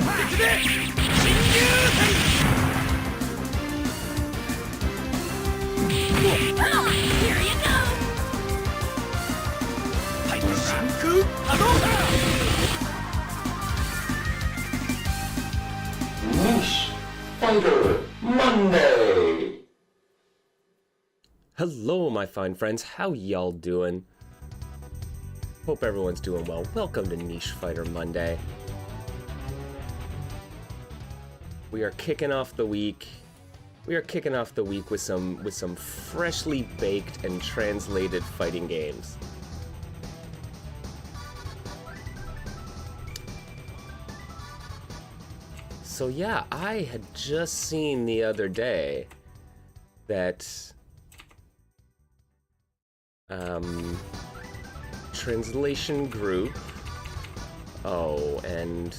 Here you go! Niche Fighter Monday! Hello, my fine friends. How y'all doing? Hope everyone's doing well. Welcome to Niche Fighter Monday. We are kicking off the week. With some freshly baked and translated fighting games. So yeah, I had just seen the other day that translation group. Oh, and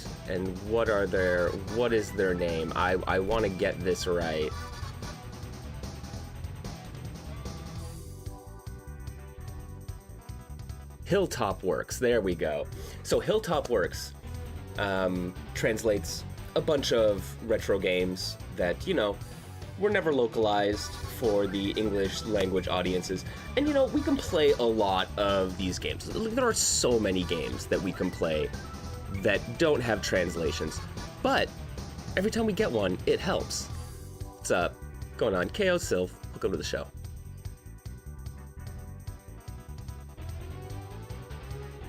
what is their name? I want to get this right. Hilltop Works, there we go. So Hilltop Works translates a bunch of retro games that, you know, were never localized for the English language audiences. And, you know, we can play a lot of these games. There are so many games that we can play that don't have translations. But every time we get one, it helps. What's up? Going on? KO Sylph, welcome to the show.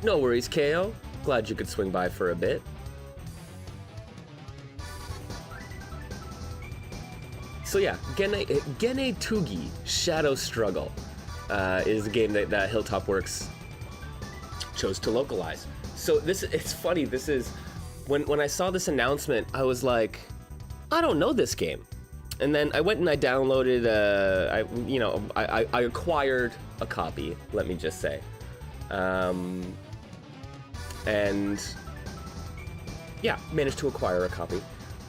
No worries, KO. Glad you could swing by for a bit. So yeah, Genei Tougi Shadow Struggle is a game that Hilltop Works chose to localize. So it's funny, this is, when I saw this announcement, I was like, I don't know this game. And then I went and I downloaded, I acquired a copy, let me just say. And yeah, managed to acquire a copy.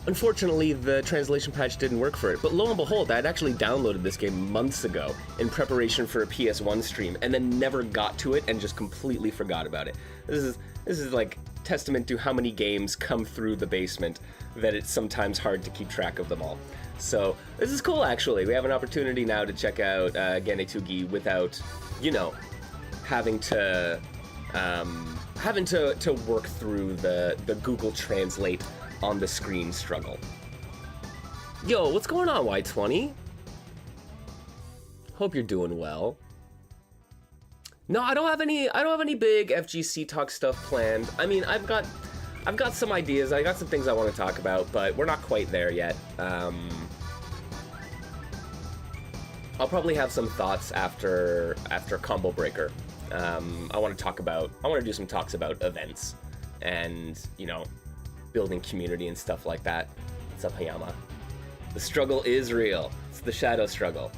Unfortunately, the translation patch didn't work for it, but lo and behold, I had actually downloaded this game months ago in preparation for a PS1 stream, and then never got to it and just completely forgot about it. This is like testament to how many games come through the basement that it's sometimes hard to keep track of them all. So this is cool, actually. We have an opportunity now to check out Genei Tougi without, you know, having to work through the Google Translate on the screen struggle. Yo, what's going on, Y20? Hope you're doing well. No, I don't have any big FGC talk stuff planned. I mean, I've got some ideas. I got some things I want to talk about, but we're not quite there yet. I'll probably have some thoughts after Combo Breaker. I want to do some talks about events and, you know, building community and stuff like that. What's up, Hayama? The struggle is real. It's the shadow struggle.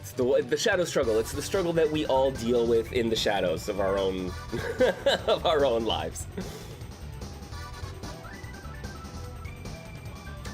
It's the shadow struggle. It's the struggle that we all deal with in the shadows of our own of our own lives.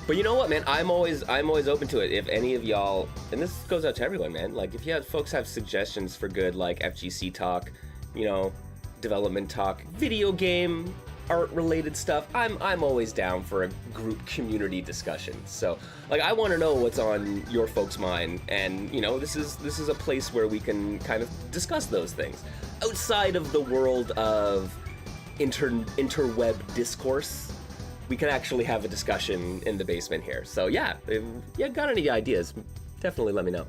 But you know what, man? I'm always open to it. If any of y'all, and this goes out to everyone, man. Like, if folks have suggestions for good, like FGC talk, you know, development talk, video game, art-related stuff, I'm always down for a group community discussion. So, like, I want to know what's on your folks' mind, and you know, this is a place where we can kind of discuss those things outside of the world of interweb discourse. We can actually have a discussion in the basement here. So yeah, if you got any ideas, definitely let me know.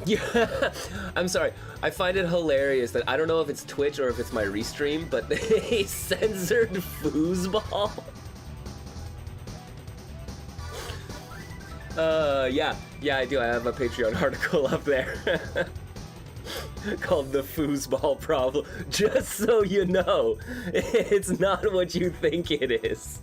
Yeah, I'm sorry. I find it hilarious that I don't know if it's Twitch or if it's my Restream, but they censored foosball. Yeah, I do. I have a Patreon article up there called The Foosball Problem. Just so you know, it's not what you think it is.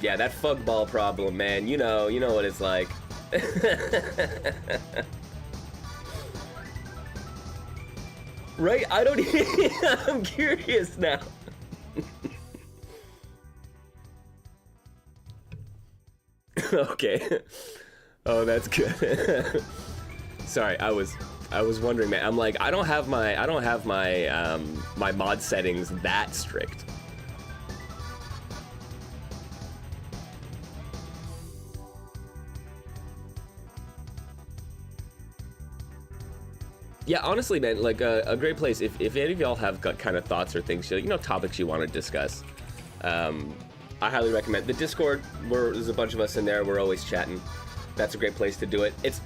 Yeah, that fuckball problem, man. You know what it's like. Right? I don't even... I'm curious now. Okay. Oh, that's good. Sorry, I was wondering, man. I'm like, I don't have my my mod settings that strict. Yeah, honestly, man, like a great place. If any of y'all have got kind of thoughts or things, you know, topics you want to discuss, I highly recommend the Discord. There's a bunch of us in there. We're always chatting. That's a great place to do it. It's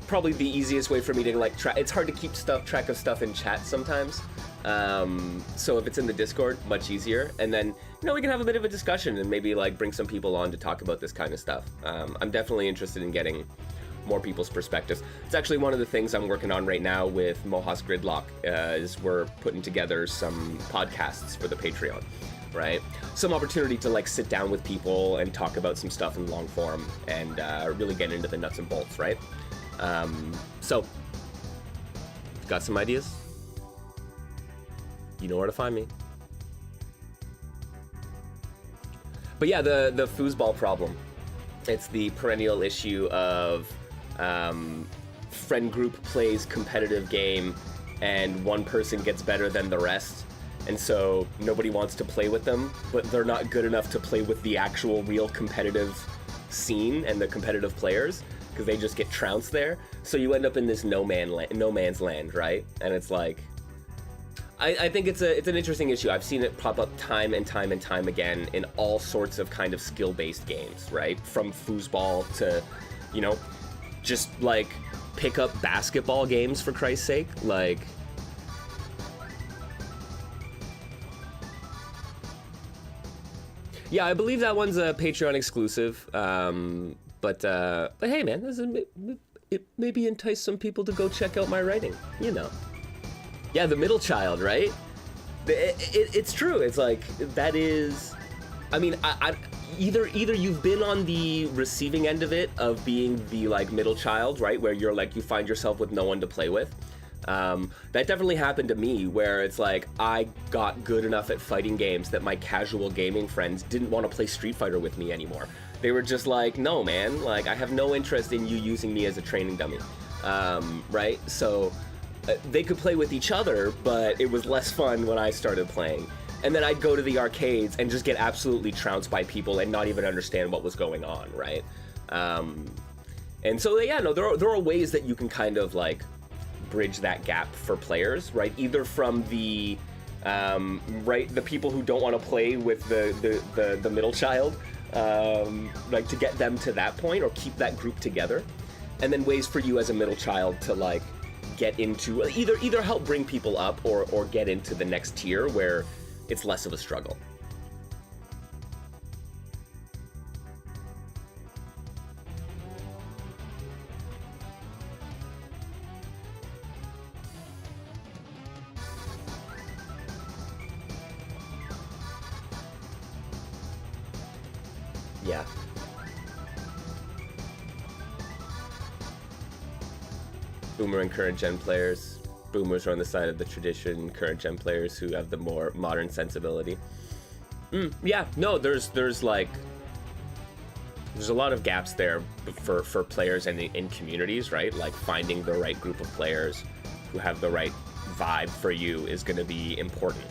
probably the easiest way for me to like it's hard to keep track of stuff in chat sometimes. So if it's in the Discord, much easier. And then, you know, we can have a bit of a discussion and maybe like bring some people on to talk about this kind of stuff. I'm definitely interested in getting more people's perspectives. It's actually one of the things I'm working on right now with Mohas Gridlock, is we're putting together some podcasts for the Patreon, right? Some opportunity to like sit down with people and talk about some stuff in long form and really get into the nuts and bolts, right? So, got some ideas? You know where to find me. But yeah, the foosball problem. It's the perennial issue of friend group plays competitive game and one person gets better than the rest, and so nobody wants to play with them, but they're not good enough to play with the actual real competitive scene and the competitive players because they just get trounced there. So you end up in this no man's land, right? And it's like, I think it's an interesting issue. I've seen it pop up time and time and time again in all sorts of kind of skill-based games, right? From foosball to, you know, just like pick up basketball games, for Christ's sake. Like, yeah, I believe that one's a Patreon exclusive. But hey, man, it maybe entice some people to go check out my writing, you know. Yeah, the middle child, right? It's true. It's like, that is, I mean, either you've been on the receiving end of it, of being the like middle child, right, where you're like, you find yourself with no one to play with. That definitely happened to me, where it's like I got good enough at fighting games that my casual gaming friends didn't want to play Street Fighter with me anymore. They were just like, no, man, like I have no interest in you using me as a training dummy, right? So they could play with each other, but it was less fun when I started playing. And then I'd go to the arcades and just get absolutely trounced by people and not even understand what was going on, right? And so, yeah, no, there are ways that you can kind of like bridge that gap for players, right? Either from the the people who don't want to play with the middle child, like to get them to that point or keep that group together, and then ways for you as a middle child to like get into either help bring people up or get into the next tier where it's less of a struggle. Yeah. Boomer and current gen players. Boomers are on the side of the tradition, current gen players who have the more modern sensibility. Yeah, no, there's a lot of gaps there for players and in communities, right? Like finding the right group of players who have the right vibe for you is going to be important.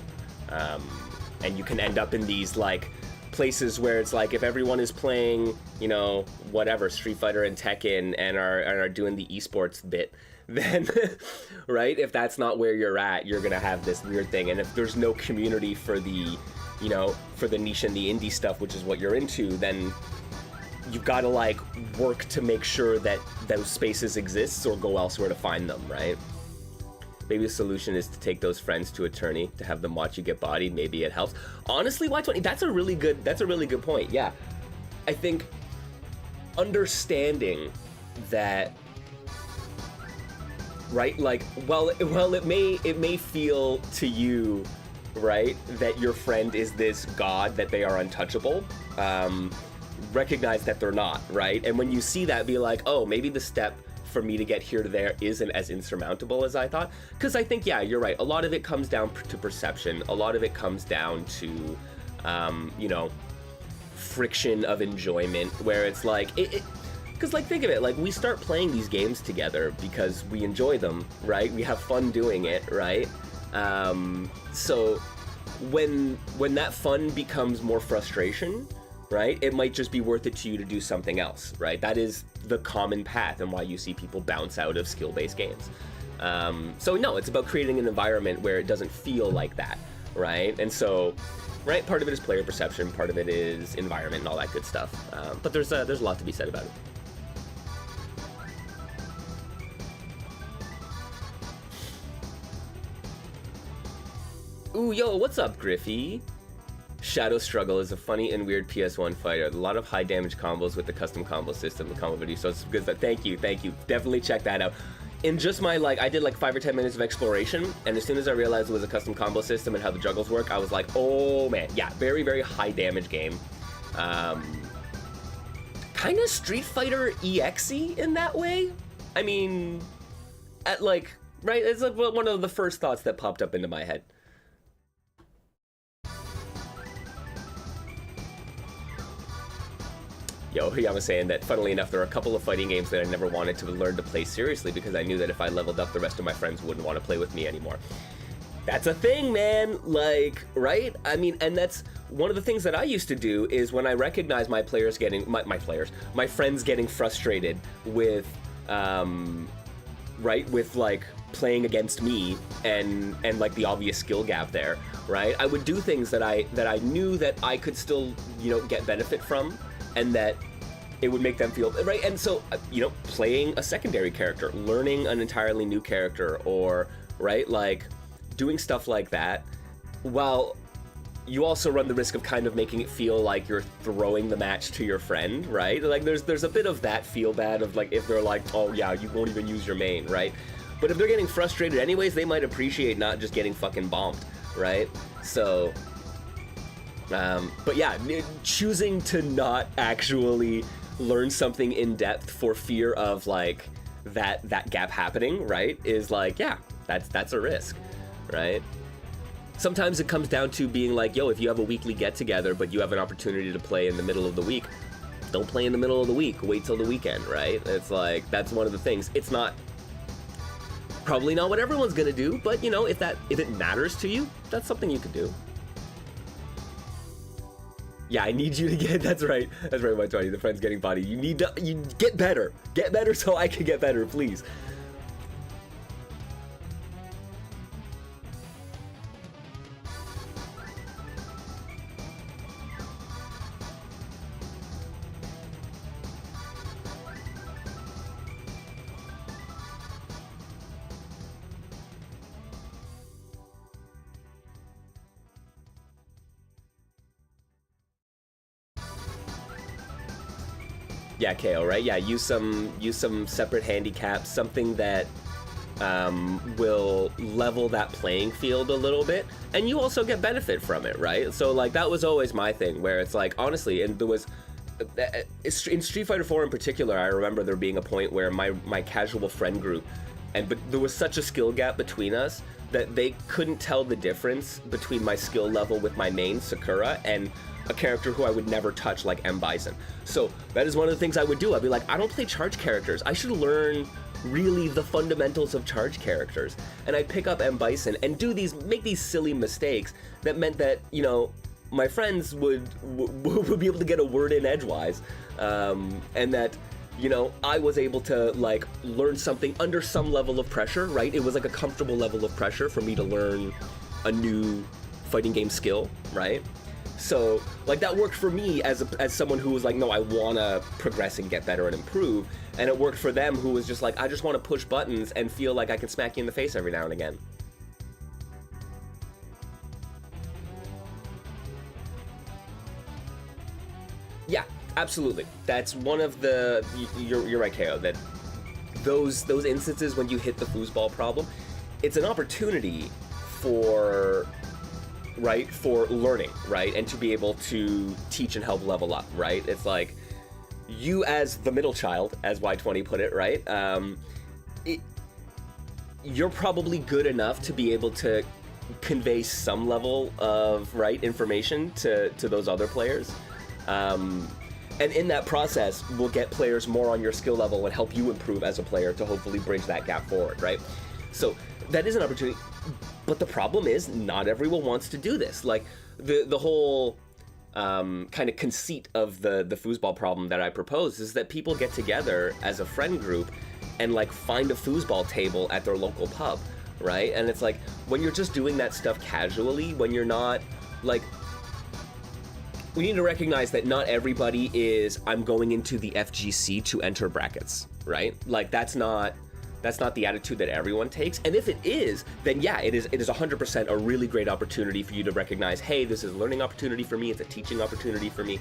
And you can end up in these like places where it's like, if everyone is playing, you know, whatever, Street Fighter and Tekken and are doing the esports bit, then right, if that's not where you're at, you're gonna have this weird thing. And if there's no community for the, you know, for the niche and the indie stuff, which is what you're into, then you've got to like work to make sure that those spaces exist or go elsewhere to find them, right? Maybe the solution is to take those friends to a tourney, to have them watch you get bodied. Maybe it helps. Honestly, why 20? That's a really good point. Yeah, I think understanding that, right? Like, well, it may feel to you, right, that your friend is this god, that they are untouchable. Recognize that they're not, right? And when you see that, be like, oh, maybe the step for me to get here to there isn't as insurmountable as I thought. Because I think, yeah, you're right. A lot of it comes down to perception. A lot of it comes down to, you know, friction of enjoyment, where it's like, Because, like, think of it, like, we start playing these games together because we enjoy them, right? We have fun doing it, right? So when that fun becomes more frustration, right, it might just be worth it to you to do something else, right? That is the common path and why you see people bounce out of skill-based games. So no, it's about creating an environment where it doesn't feel like that, right? And so, right, part of it is player perception, part of it is environment and all that good stuff. But there's a lot to be said about it. Ooh, yo, what's up, Griffey? Shadow Struggle is a funny and weird PS1 fighter. A lot of high damage combos with the custom combo system, the combo video, so it's good stuff. Thank you. Definitely check that out. In just my, like, I did like 5 or 10 minutes of exploration, and as soon as I realized it was a custom combo system and how the juggles work, I was like, oh man, yeah, very, very high damage game. Kind of Street Fighter EXE in that way. I mean, at like, right, it's like one of the first thoughts that popped up into my head. Yo, I was saying that, funnily enough, there are a couple of fighting games that I never wanted to learn to play seriously because I knew that if I leveled up, the rest of my friends wouldn't want to play with me anymore. That's a thing, man, like, right? I mean, and that's one of the things that I used to do is when I recognize my players getting, my friends getting frustrated with, right, with, like, playing against me and like the obvious skill gap there, right? I would do things that I knew that I could still, you know, get benefit from, and that it would make them feel right. And so, you know, playing a secondary character, learning an entirely new character, or right, like doing stuff like that, while you also run the risk of kind of making it feel like you're throwing the match to your friend, right? Like there's a bit of that feel bad of like if they're like, oh yeah, you won't even use your main, right? But if they're getting frustrated anyways, they might appreciate not just getting fucking bombed, right? So but yeah, choosing to not actually learn something in depth for fear of like that gap happening, right, is like, yeah, that's a risk, right? Sometimes it comes down to being like, yo, if you have a weekly get together but you have an opportunity to play in the middle of the week, don't play in the middle of the week, wait till the weekend, right? It's like, that's one of the things. It's not probably not what everyone's gonna do, but you know, if it matters to you, that's something you could do. Yeah, I need you to get, that's right, my 20, the friend's getting body. You need to, you get better so I can get better, please. Yeah, KO, right? Yeah, use some separate handicaps, something that will level that playing field a little bit, and you also get benefit from it, right? So like that was always my thing, where it's like, honestly, and there was in Street Fighter 4 in particular, I remember there being a point where my casual friend group, but there was such a skill gap between us that they couldn't tell the difference between my skill level with my main Sakura and a character who I would never touch, like M. Bison. So that is one of the things I would do. I'd be like, I don't play charge characters. I should learn really the fundamentals of charge characters. And I'd pick up M. Bison and make these silly mistakes that meant that, you know, my friends would be able to get a word in edgewise, and that, you know, I was able to like learn something under some level of pressure, right? It was like a comfortable level of pressure for me to learn a new fighting game skill, right? So like that worked for me as someone who was like, no, I want to progress and get better and improve, and it worked for them who was just like, I just want to push buttons and feel like I can smack you in the face every now and again. Yeah, absolutely. That's one of the, you're right, KO, that those instances when you hit the foosball problem, it's an opportunity for learning, right? And to be able to teach and help level up, right? It's like, you as the middle child, as Y20 put it, right? You're probably good enough to be able to convey some level of, right, information to those other players. And in that process, we'll get players more on your skill level and help you improve as a player to hopefully bridge that gap forward, right? So that is an opportunity. But the problem is not everyone wants to do this. Like the whole kind of conceit of the foosball problem that I propose is that people get together as a friend group and like find a foosball table at their local pub, right? And it's like when you're just doing that stuff casually, when you're not like, we need to recognize that not everybody is, I'm going into the FGC to enter brackets, right? Like that's not the attitude that everyone takes. And if it is, then yeah, it is 100% a really great opportunity for you to recognize, hey, this is a learning opportunity for me, it's a teaching opportunity for me.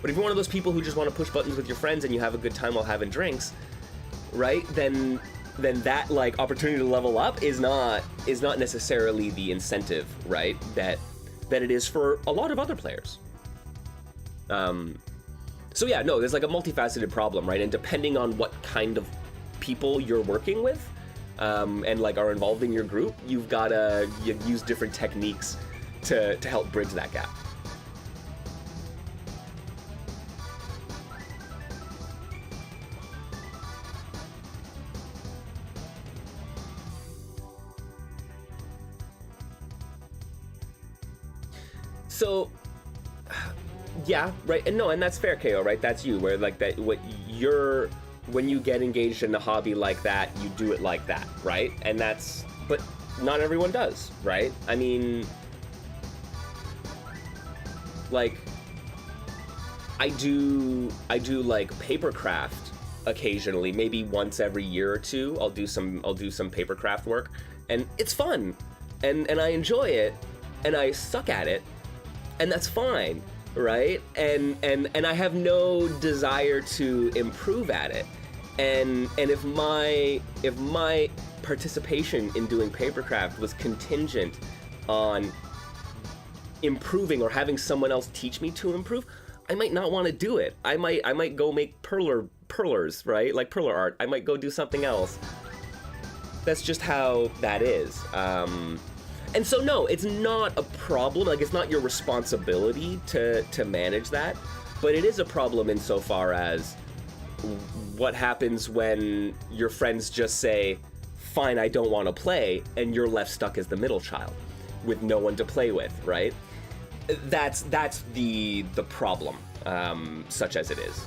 But if you're one of those people who just want to push buttons with your friends and you have a good time while having drinks, right, then that like opportunity to level up is not necessarily the incentive, right, that it is for a lot of other players. So yeah, no, there's like a multifaceted problem, right? And depending on what kind of people you're working with and like are involved in your group, you've got to use different techniques to help bridge that gap. So yeah, right, and no, and that's fair, KO, right? That's you, where like that, when you get engaged in a hobby like that, you do it like that, right? And that's, but not everyone does, right? I mean, like, I do like papercraft occasionally, maybe once every year or two. I'll do some papercraft work, and it's fun, and I enjoy it, and I suck at it, and that's fine, right? And I have no desire to improve at it. And if my participation in doing papercraft was contingent on improving or having someone else teach me to improve, I might not want to do it. I might go make perlers, right? Like perler art. I might go do something else. That's just how that is. And so no, it's not a problem, like it's not your responsibility to manage that, but it is a problem insofar as what happens when your friends just say, fine, I don't want to play, and you're left stuck as the middle child with no one to play with, right? That's the problem, such as it is.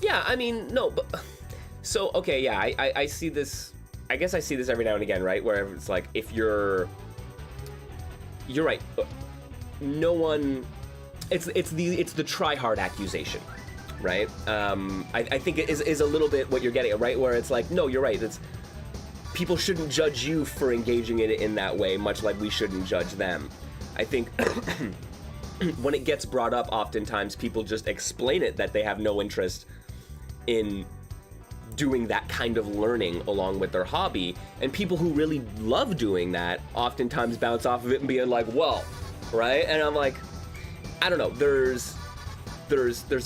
Yeah, I mean, no, but so okay, yeah, I see this. I guess I see this every now and again, right? Where it's like, if you're right. No one. It's the try hard accusation, right? I think it is a little bit what you're getting at, right? Where it's like, no, you're right. It's people shouldn't judge you for engaging in it in that way, much like we shouldn't judge them. I think when it gets brought up, oftentimes people just explain it that they have no interest in doing that kind of learning along with their hobby, and people who really love doing that oftentimes bounce off of it and being like, well, right? And I'm like, I don't know, there's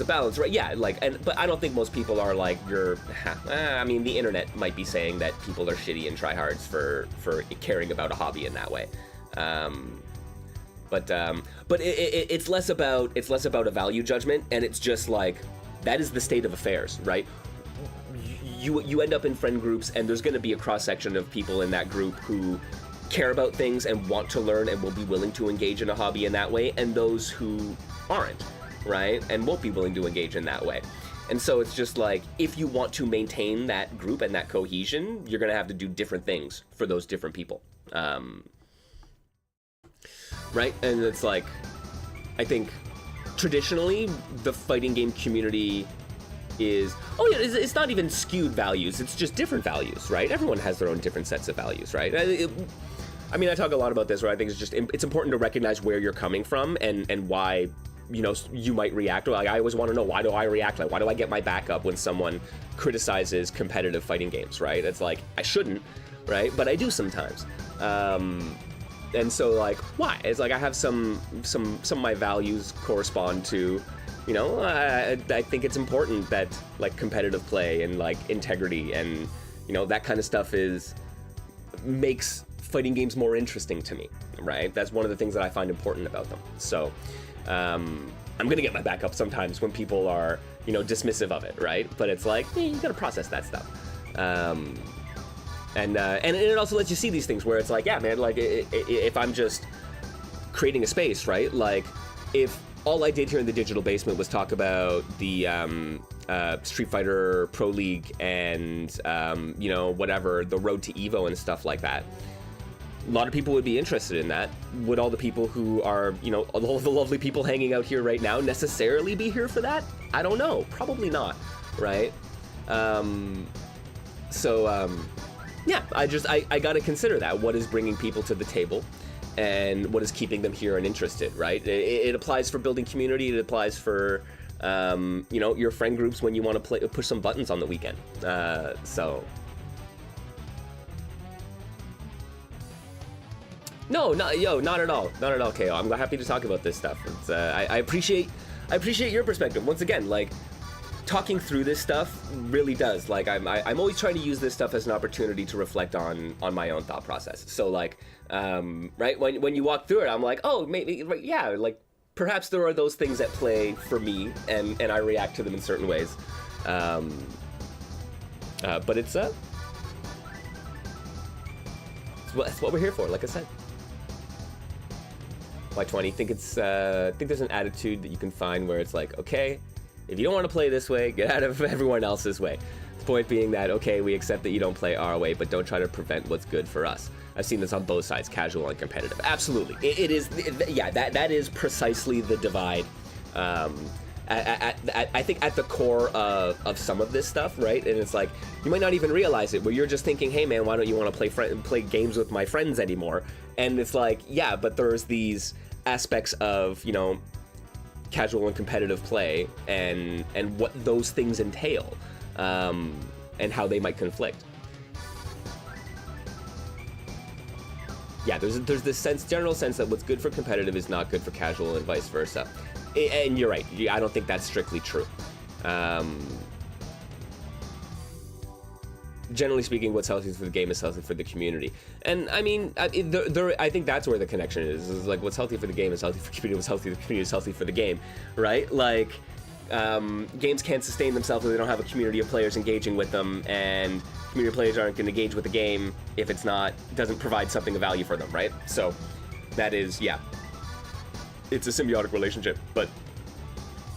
a balance, right? Yeah, like, but I don't think most people are like, I mean, the internet might be saying that people are shitty and tryhards for caring about a hobby in that way. But it's less about a value judgment, and it's just like, that is the state of affairs, right? You end up in friend groups, and there's going to be a cross-section of people in that group who care about things and want to learn and will be willing to engage in a hobby in that way, and those who aren't, right? And won't be willing to engage in that way. And so it's just like, if you want to maintain that group and that cohesion, you're going to have to do different things for those different people. Right? And it's like, I think traditionally the fighting game community is, it's not even skewed values, it's just different values, right? Everyone has their own different sets of values, right? I mean, I talk a lot about this, where I think it's important to recognize where you're coming from and why, you know, you might react. Like, I always want to know, why do I react? Like, why do I get my back up when someone criticizes competitive fighting games, right? It's like, I shouldn't, right? But I do sometimes. And so, like, why? It's like, I have some of my values correspond to, you know, I think it's important that like competitive play and like integrity and, you know, that kind of stuff makes fighting games more interesting to me, right? That's one of the things that I find important about them. So I'm gonna get my back up sometimes when people are, you know, dismissive of it, right? But it's like, you gotta process that stuff. And it also lets you see these things where it's like, yeah, man, like if I'm just creating a space, right? Like if all I did here in the digital basement was talk about the Street Fighter Pro League and you know, whatever, the road to Evo and stuff like that, a lot of people would be interested in that. Would all the people who are, you know, all the lovely people hanging out here right now necessarily be here for that? I don't know. Probably not, right? Yeah, I got to consider that. What is bringing people to the table and what is keeping them here and interested, right? It applies for building community. It applies for, you know, your friend groups when you want to push some buttons on the weekend. No, not at all, KO. I'm happy to talk about this stuff. It's, I appreciate your perspective. Once again, like, talking through this stuff really does, like, I'm always trying to use this stuff as an opportunity to reflect on my own thought process. So like, right, when you walk through it, I'm like, oh, maybe, right, yeah, like, perhaps there are those things at play for me, and I react to them in certain ways. But it's what we're here for, like I said. Y20, think there's an attitude that you can find where it's like, okay, if you don't want to play this way, get out of everyone else's way. The point being that, okay, we accept that you don't play our way, but don't try to prevent what's good for us. I've seen this on both sides, casual and competitive. Absolutely. Yeah, that is precisely the divide. I think at the core of some of this stuff, right? And it's like, you might not even realize it, where you're just thinking, hey man, why don't you want to play games with my friends anymore? And it's like, yeah, but there's these aspects of, you know, casual and competitive play and what those things entail, and how they might conflict. Yeah, there's this general sense that what's good for competitive is not good for casual and vice versa. And you're right, I don't think that's strictly true. Generally speaking, what's healthy for the game is healthy for the community. And I mean, I think that's where the connection is like, what's healthy for the game is healthy for the community, what's healthy for the community is healthy for the game, right? Like, games can't sustain themselves if they don't have a community of players engaging with them, and community players aren't going to engage with the game if it doesn't provide something of value for them, right? So that is, yeah, it's a symbiotic relationship. But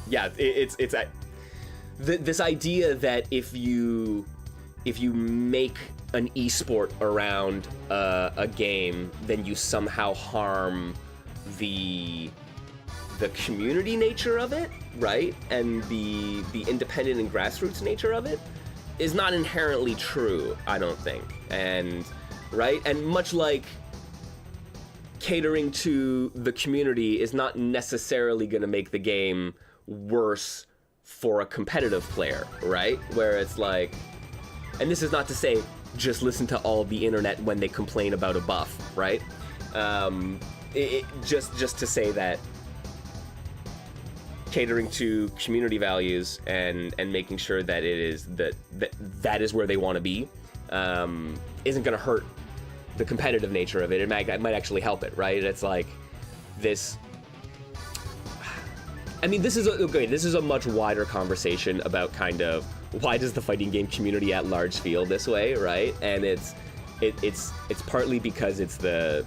yeah, it's this idea that if you make an esport around a game, then you somehow harm the community nature of it, right? And the independent and grassroots nature of it is not inherently true, I don't think. And right? And much like catering to the community is not necessarily going to make the game worse for a competitive player, right? Where it's like, and this is not to say just listen to all the internet when they complain about a buff, right? Just to say that catering to community values and making sure that it is that is where they want to be, isn't going to hurt the competitive nature of it. It might actually help it, right? It's like this. I mean, this is a much wider conversation about kind of why does the fighting game community at large feel this way, right? And it's partly because it's the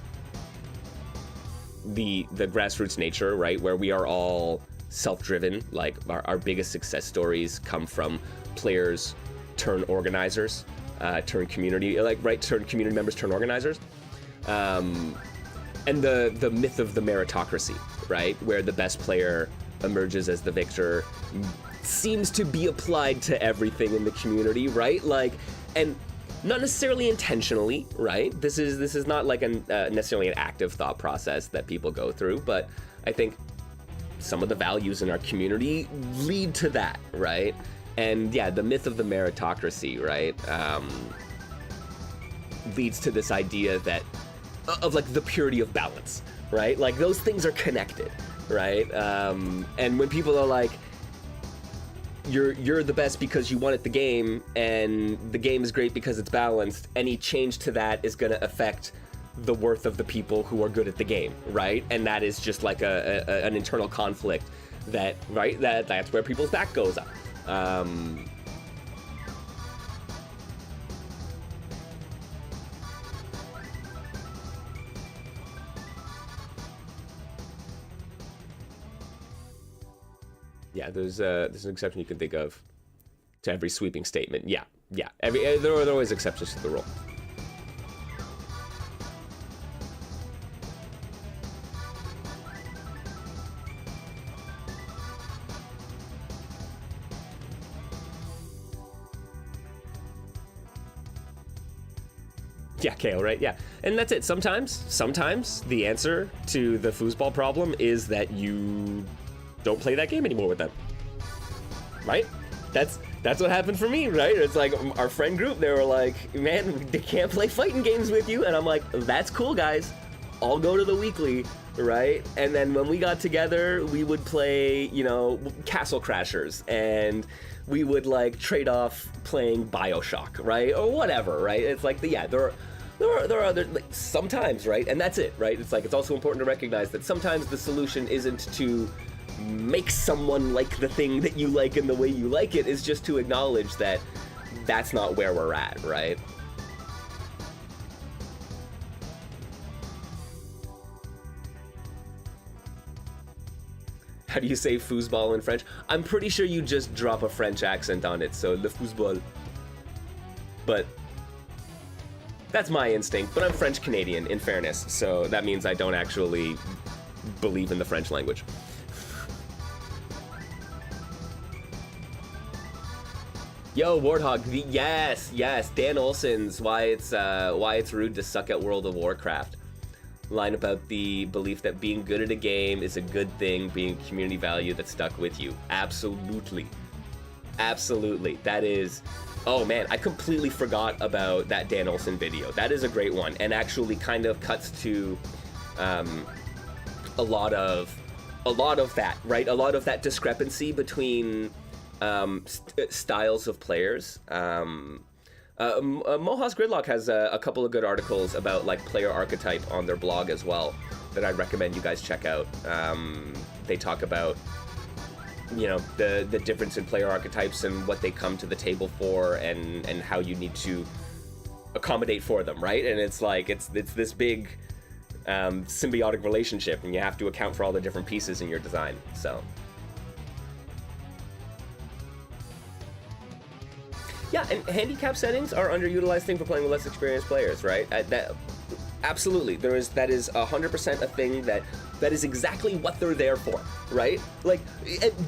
grassroots nature, right, where we are all self-driven. Like our biggest success stories come from players turn organizers, turn community, turn community members, turn organizers, and the myth of the meritocracy, right, where the best player emerges as the victor, seems to be applied to everything in the community, right? Like, and not necessarily intentionally, right? This is not like necessarily an active thought process that people go through, but I think some of the values in our community lead to that, right? And yeah, the myth of the meritocracy, right, leads to this idea that of like the purity of balance, right? Like those things are connected, right? And when people are like, you're the best because you won at the game, and the game is great because it's balanced. Any change to that is going to affect the worth of the people who are good at the game, right? And that is just like an internal conflict that's where people's back goes up. Yeah, there's an exception you can think of to every sweeping statement. Yeah. There are always exceptions to the rule. Yeah, Kale, right? Yeah. And that's it. Sometimes the answer to the foosball problem is that you don't play that game anymore with them. Right? That's what happened for me, right? It's like our friend group, they were like, man, they can't play fighting games with you. And I'm like, that's cool, guys. I'll go to the weekly, right? And then when we got together, we would play, Castle Crashers, and we would like trade off playing BioShock, right? Or whatever, right? It's like, there are other, like, sometimes, right? And that's it, right? It's like, it's also important to recognize that sometimes the solution isn't to make someone like the thing that you like and the way you like it, is just to acknowledge that that's not where we're at, right? How do you say foosball in French? I'm pretty sure you just drop a French accent on it, so le foosball. But that's my instinct, but I'm French Canadian, in fairness, so that means I don't actually believe in the French language. Yo, Warthog, yes, Dan Olson's why it's rude to suck at World of Warcraft. Line about the belief that being good at a game is a good thing, being community value that stuck with you. Absolutely. That is, oh man, I completely forgot about that Dan Olson video. That is a great one, and actually kind of cuts to a lot of that, right? A lot of that discrepancy between styles of players. Mohas Gridlock has a couple of good articles about like player archetype on their blog as well that I'd recommend you guys check out. They talk about the difference in player archetypes and what they come to the table for, and how you need to accommodate for them, right? And it's like it's this big symbiotic relationship, and you have to account for all the different pieces in your design. So yeah, and handicap settings are underutilized thing for playing with less experienced players, right? Absolutely, that is 100% a thing that is exactly what they're there for, right? Like,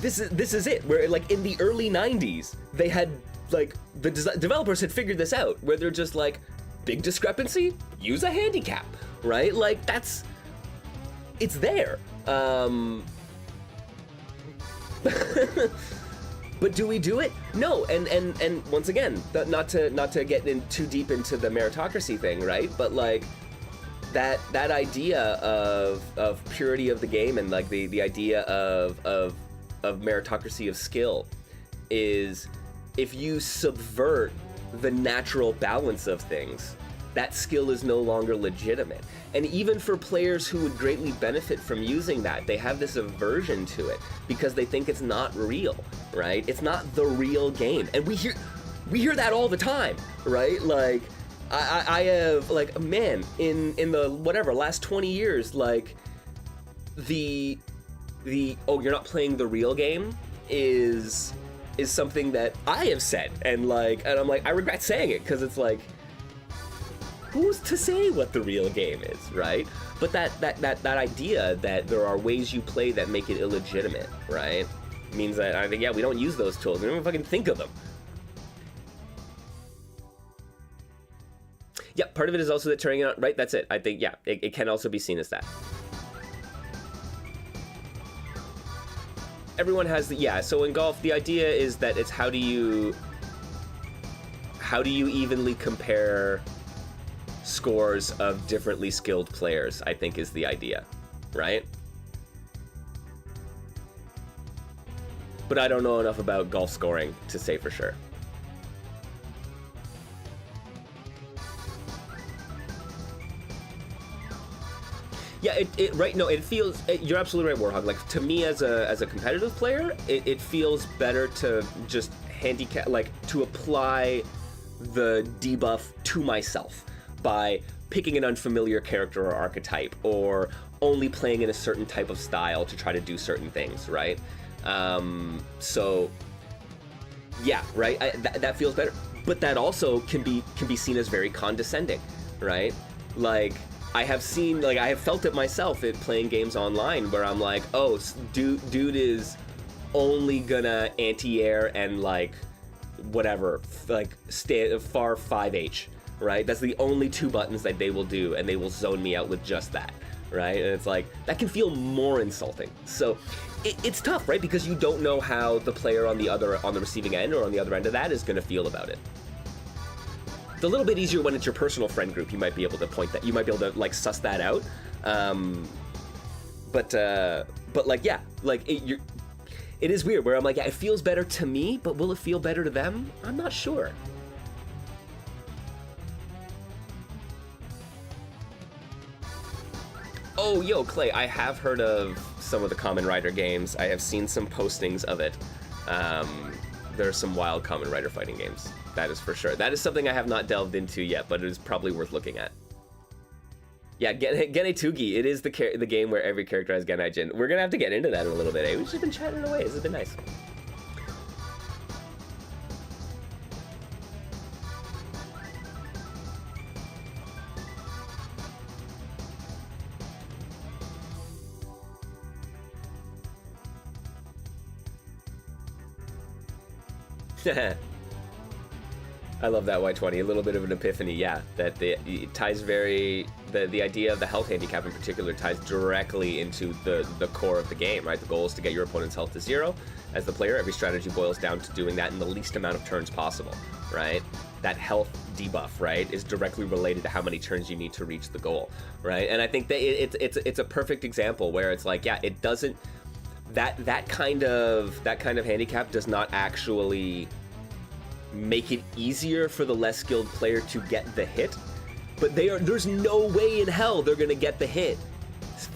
this is it. Where like in the early '90s, they had like the developers had figured this out, where they're just like, big discrepancy, use a handicap, right? Like it's there. But do we do it? No, and once again, not to get in too deep into the meritocracy thing, right? But like that idea of purity of the game, and like the idea of meritocracy of skill is, if you subvert the natural balance of things, that skill is no longer legitimate. And even for players who would greatly benefit from using that, they have this aversion to it because they think it's not real, right? It's not the real game. And we hear that all the time, right? Like, I have, like, man, in the, whatever, last 20 years, like, the oh, you're not playing the real game is something that I have said. And I'm like, I regret saying it, because it's like, who's to say what the real game is, right? But that idea that there are ways you play that make it illegitimate, right, means that I think, yeah, we don't use those tools. We don't even fucking think of them. Yeah, part of it is also that turning it on, right? That's it. I think, yeah, it can also be seen as that. Everyone has the, yeah, so in golf, the idea is that it's how do you evenly compare scores of differently skilled players, I think, is the idea, right? but I don't know enough about golf scoring to say for sure. Yeah, it feels, you're absolutely right, Warhog. Like, to me as a competitive player, it feels better to just handicap, like, to apply the debuff to myself by picking an unfamiliar character or archetype, or only playing in a certain type of style to try to do certain things, right? So, yeah, right, that feels better. But that also can be seen as very condescending, right? Like, I have felt it myself at playing games online where I'm like, oh, dude is only gonna anti-air and like whatever, like far 5H, right? That's the only 2 buttons that they will do, and they will zone me out with just that, right? And it's like, that can feel more insulting. So it's tough, right? Because you don't know how the player on the receiving end or on the other end of that is gonna feel about it. It's a little bit easier when it's your personal friend group. You might be able to you might be able to like suss that out. But like, yeah, like it is weird where I'm like, yeah, it feels better to me, but will it feel better to them? I'm not sure. Oh, yo, Clay, I have heard of some of the Kamen Rider games. I have seen some postings of it. There are some wild Kamen Rider fighting games. That is for sure. That is something I have not delved into yet, but it is probably worth looking at. Yeah, Genei Tougi. It is the game where every character has Genei Jin. We're gonna have to get into that in a little bit. We've just been chatting away. This has been nice. I love that Y20, a little bit of an epiphany, yeah, that it ties the idea of the health handicap in particular ties directly into the core of the game, right? The goal is to get your opponent's health to 0. As the player, every strategy boils down to doing that in the least amount of turns possible, right? That health debuff, right, is directly related to how many turns you need to reach the goal, right? And I think that it's a perfect example where it's like, yeah, it doesn't, that kind of handicap does not actually make it easier for the less skilled player to get the hit, but there's no way in hell they're gonna get the hit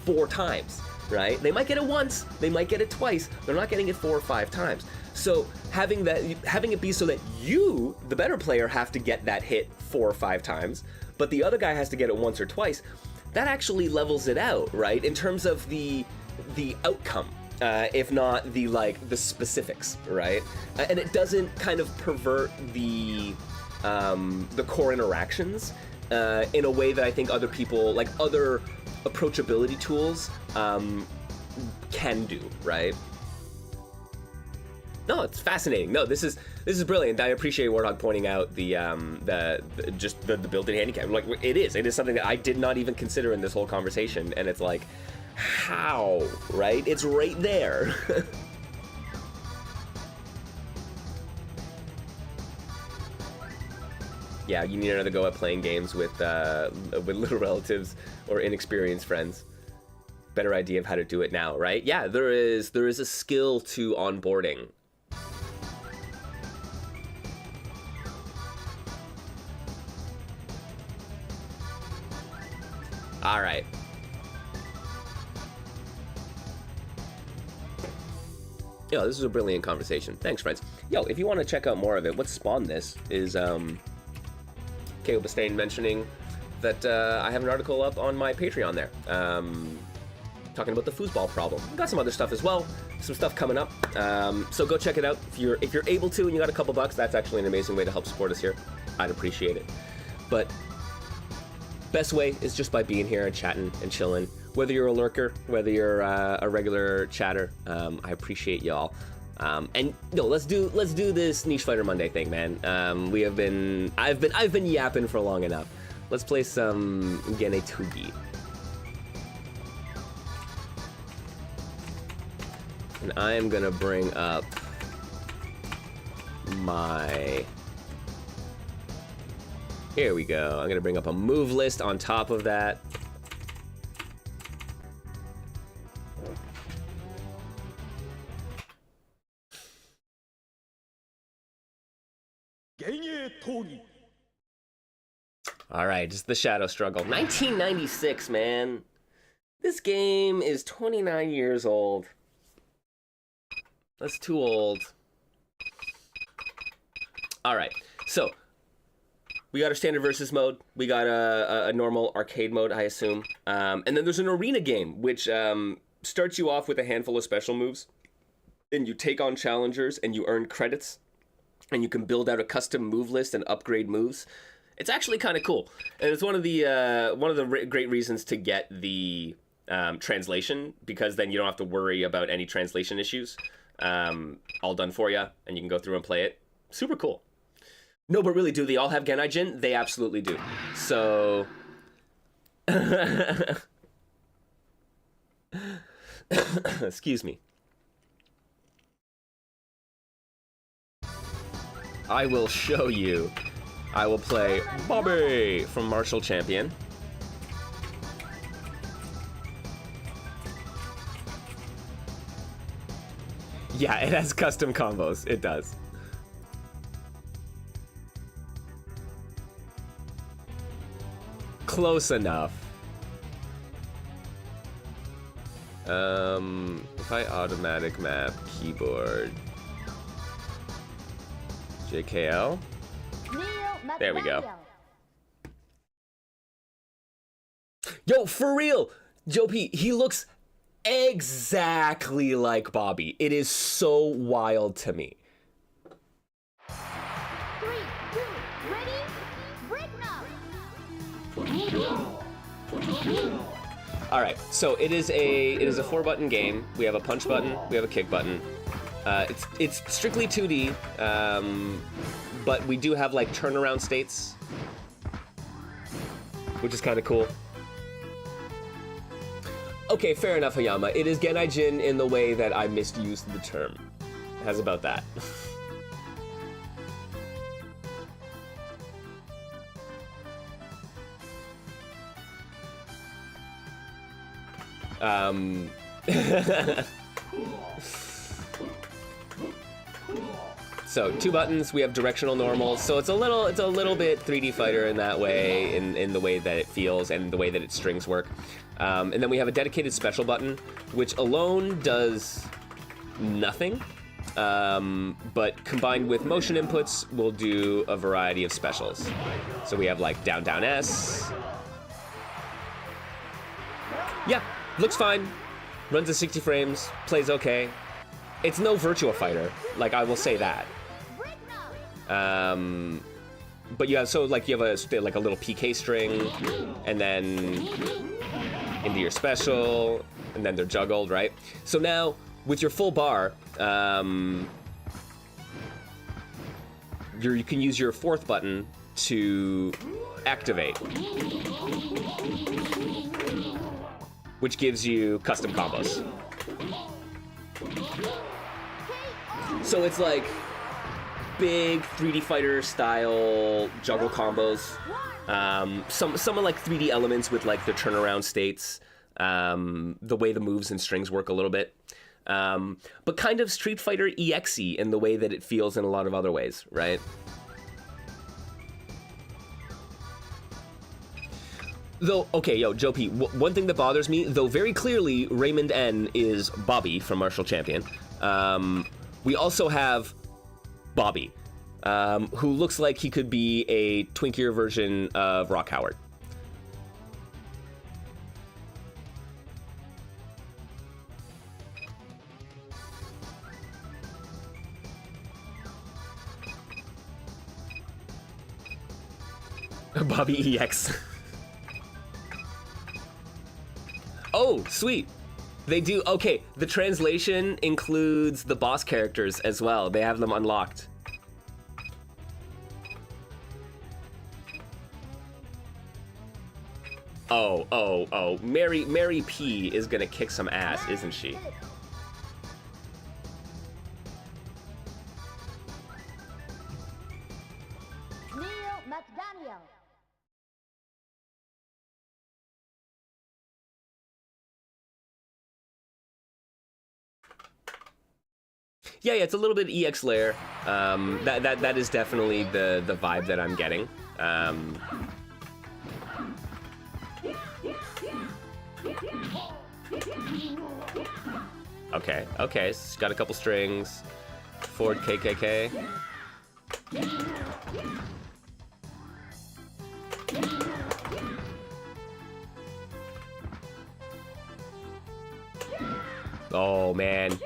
4 times, right? They might get it once, they might get it twice, they're not getting it 4 or 5 times. So having it be so that you, the better player, have to get that hit 4 or 5 times, but the other guy has to get it once or twice, that actually levels it out, right? In terms of the outcome. If not the specifics, right? And it doesn't kind of pervert the core interactions in a way that I think other people, like other approachability tools, can do, right? No, it's fascinating. No, this is brilliant. I appreciate Warthog pointing out the built-in handicap. Like, it is something that I did not even consider in this whole conversation, and it's like, how, right? It's right there. Yeah, you need another go at playing games with little relatives or inexperienced friends. Better idea of how to do it now, right? Yeah, there is a skill to onboarding. All right. Yo, this is a brilliant conversation. Thanks, friends. Yo, if you want to check out more of it, what spawned this is Caleb Bastain mentioning that I have an article up on my Patreon there, talking about the foosball problem. I've got some other stuff as well, some stuff coming up. So go check it out if you're able to, and you got a couple bucks. That's actually an amazing way to help support us here. I'd appreciate it. But best way is just by being here and chatting and chilling. Whether you're a lurker, whether you're a regular chatter, I appreciate y'all. And no, let's do this Niche Fighter Monday thing, man. I've been yapping for long enough. Let's play some Genei Tougi. And I am gonna bring up my. Here we go. I'm gonna bring up a move list on top of that. Genei Tougi. All right, just the shadow struggle. 1996, man. This game is 29 years old. That's too old. All right, so we got our standard versus mode. We got a normal arcade mode, I assume. And then there's an arena game, which starts you off with a handful of special moves. And you take on challengers, and you earn credits. And you can build out a custom move list and upgrade moves. It's actually kind of cool. And it's one of the great reasons to get the translation, because then you don't have to worry about any translation issues. All done for you, and you can go through and play it. Super cool. No, but really, do they all have Genei Jin? They absolutely do. So... Excuse me. I will show you. I will play Bobby from Martial Champion. Yeah, it has custom combos. It does. Close enough. If I automatic map keyboard JKL. There we go. Yo, for real, Joe P, he looks exactly like Bobby. It is so wild to me. 3, 2, ready, break now. All right, so it is a 4-button game. We have a punch button, we have a kick button. It's strictly 2D, but we do have like turnaround states, which is kind of cool. Okay, fair enough, Hayama. It is Genei Jin in the way that I misused the term. How's about that? So 2 buttons, we have directional normals, so it's a little bit 3D fighter in that way, in the way that it feels and the way that its strings work. And then we have a dedicated special button, which alone does nothing, but combined with motion inputs, will do a variety of specials. So we have like down, down S. Yeah, looks fine, runs at 60 frames, plays okay. It's no Virtua Fighter, like I will say that. But you have you have a little PK string, and then into your special, and then they're juggled, right? So now with your full bar, you can use your 4th button to activate, which gives you custom combos. So it's like big 3D fighter style juggle combos. Some of like 3D elements with like the turnaround states, the way the moves and strings work a little bit. But kind of Street Fighter EXE in the way that it feels in a lot of other ways, right? Though, okay, yo, Joe P, one thing that bothers me, though very clearly Raymond N is Bobby from Martial Champion, we also have Bobby, who looks like he could be a twinkier version of Rock Howard. Bobby EX. Oh, sweet. They do, okay, the translation includes the boss characters as well. They have them unlocked. Oh, Mary P is gonna kick some ass, isn't she? Yeah, it's a little bit EX layer. That is definitely the vibe that I'm getting. Okay, so it's got a couple strings. Forward KKK. Oh, man.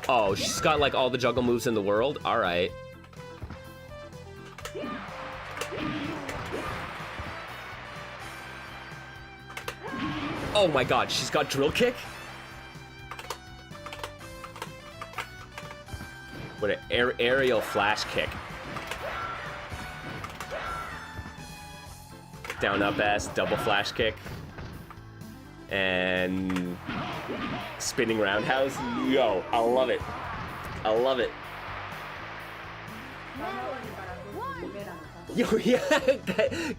Oh, she's got, like, all the juggle moves in the world? Alright. Oh my god, she's got drill kick? What an aerial flash kick. Down up S, double flash kick. And spinning roundhouse. Yo, I love it. I love it. Yo, yeah,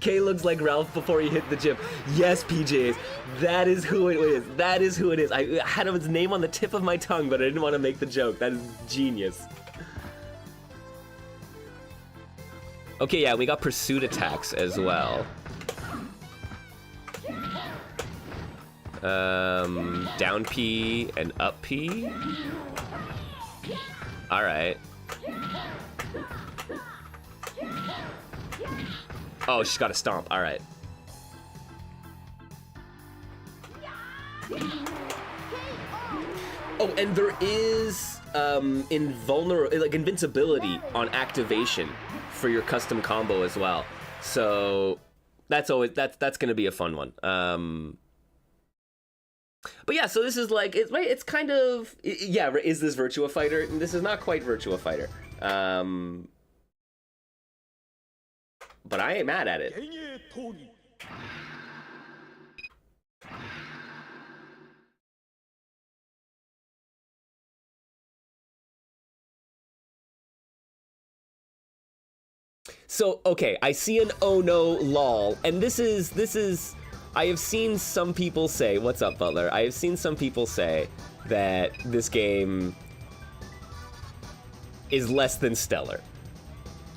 K looks like Ralph before he hit the gym. Yes, PJs, that is who it is. That is who it is. I had his name on the tip of my tongue, but I didn't want to make the joke. That is genius. Okay, yeah, we got pursuit attacks as well. Down P and up P. All right. Oh, she's got a stomp. All right. Oh, and there is invincibility on activation for your custom combo as well. So that's gonna be a fun one. But yeah, so this is like it's kind of is this Virtua Fighter? This is not quite Virtua Fighter. But I ain't mad at it. So, okay, I see an oh no lol, and this is, I have seen some people say, what's up, Butler? I have seen some people say that this game is less than stellar.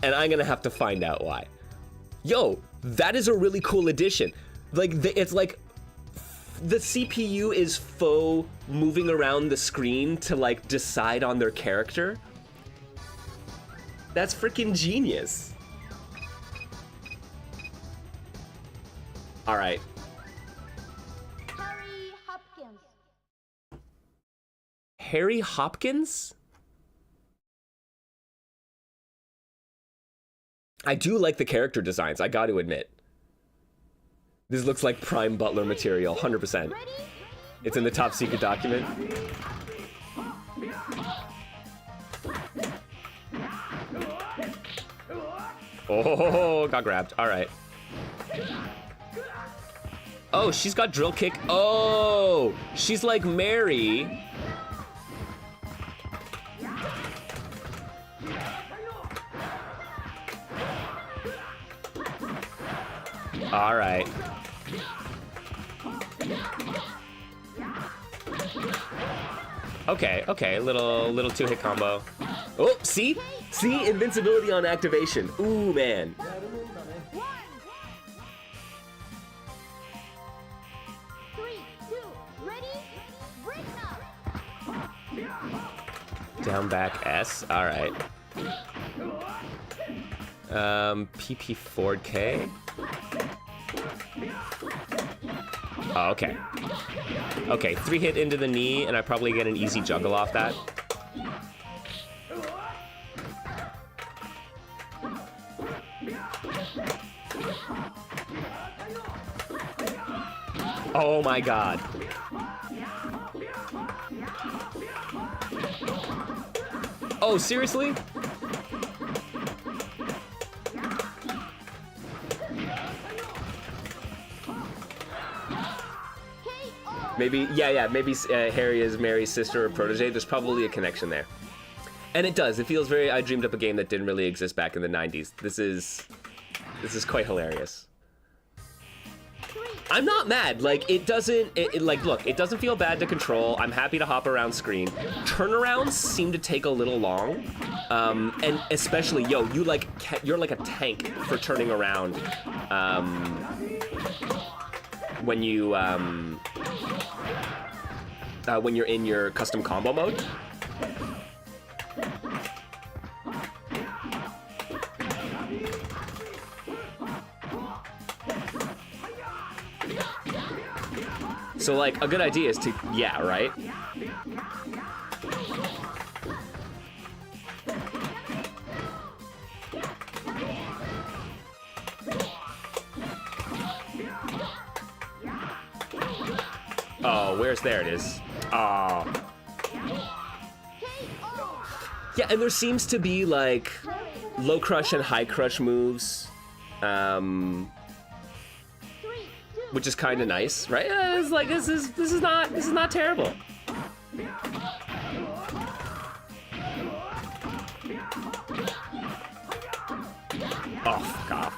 And I'm gonna have to find out why. Yo, that is a really cool addition. Like, it's like, the CPU is faux moving around the screen to, like, decide on their character. That's freaking genius. All right. Harry Hopkins. Harry Hopkins? I do like the character designs, I got to admit. This looks like prime Butler material, 100%. It's in the top secret document. Oh, got grabbed. All right. Oh, she's got drill kick. Oh, she's like Mary. All right. Okay, little two-hit combo. Oh, see, invincibility on activation. Ooh, man. Down back S. All right. PP forward K. Oh, okay. Okay, 3-hit into the knee, and I probably get an easy juggle off that. Oh my god. Oh, seriously? Maybe, yeah, maybe Harry is Mary's sister or protege. There's probably a connection there. And it does. It feels very, I dreamed up a game that didn't really exist back in the 90s. This is quite hilarious. 3, I'm not mad. Like, it doesn't, like, look, it doesn't feel bad to control. I'm happy to hop around screen. Turnarounds seem to take a little long. And especially, yo, you're like a tank for turning around. When you're in your custom combo mode. So, like, a good idea is to, yeah, right? Oh, where's, there it is. Oh. Yeah, and there seems to be, like, low crush and high crush moves. Which is kind of nice, right? It's like this is not terrible. Oh, fuck off.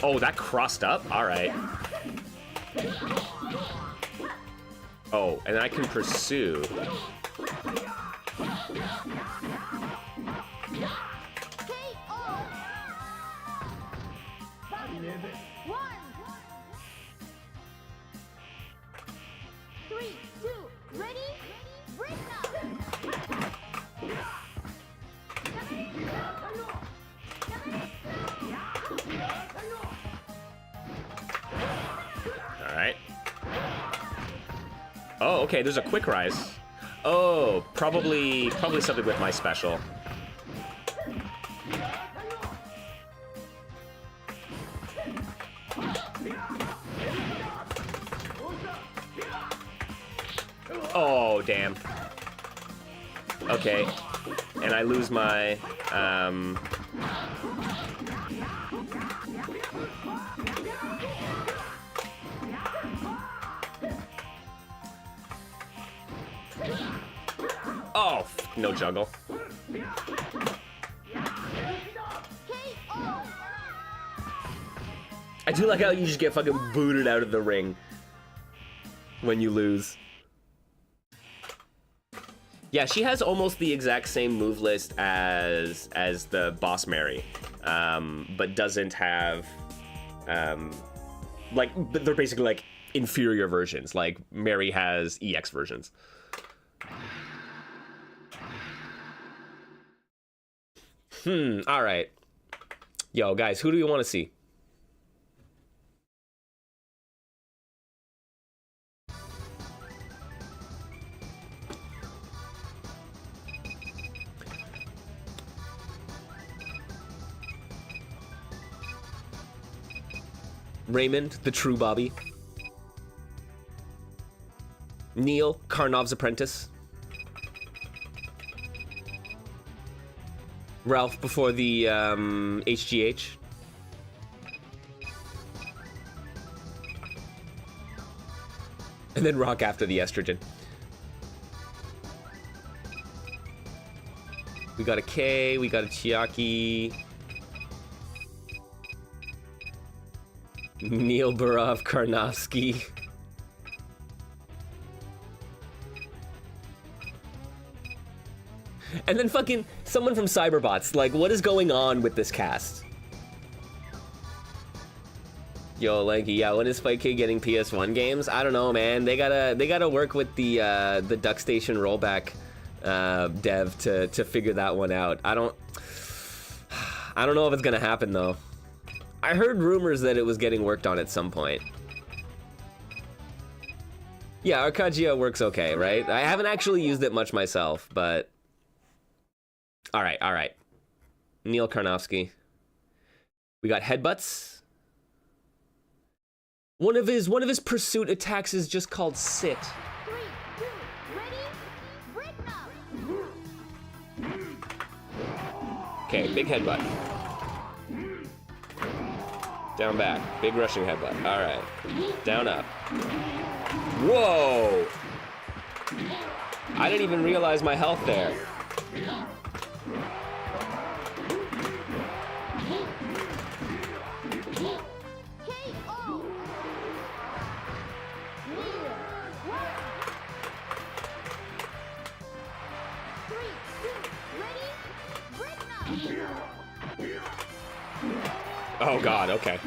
Oh, that crossed up? All right. Oh, and I can pursue. Oh, okay, there's a quick rise. Oh, probably something with my special. Oh, damn. Okay, and I lose my, oh, no juggle. I do like how you just get fucking booted out of the ring when you lose. Yeah, she has almost the exact same move list as the boss Mary, but doesn't have, like, but they're basically like inferior versions. Like Mary has EX versions. All right. Yo, guys, who do you want to see? Raymond, the true Bobby. Neil, Karnov's apprentice. Ralph before the HGH. And then Rock after the estrogen. We got a K, we got a Chiaki. Neil Burov Karnovsky. And then fucking someone from Cyberbots. Like, what is going on with this cast? Yo, Lanky, yeah, when is Fight Kid getting PS1 games? I don't know, man. They gotta work with the DuckStation rollback dev to figure that one out. I don't know if it's gonna happen though. I heard rumors that it was getting worked on at some point. Yeah, Arcadia works okay, right? I haven't actually used it much myself, but all right. Neil Karnovsky. We got headbutts. One of his pursuit attacks is just called sit. 3, 2, ready, break now. Okay, big headbutt. Down back. Big rushing headbutt. All right. Down up. Whoa! I didn't even realize my health there. Oh God, okay.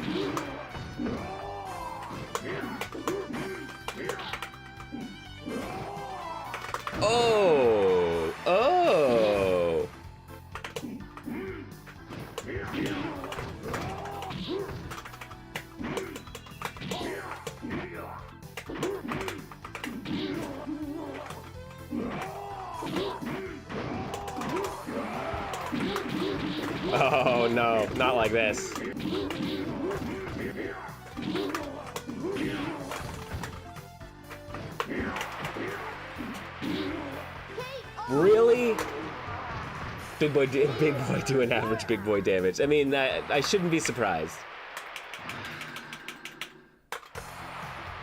Oh, oh. Oh no, not like this. Really? Big boy doing average big boy damage. I mean, I shouldn't be surprised.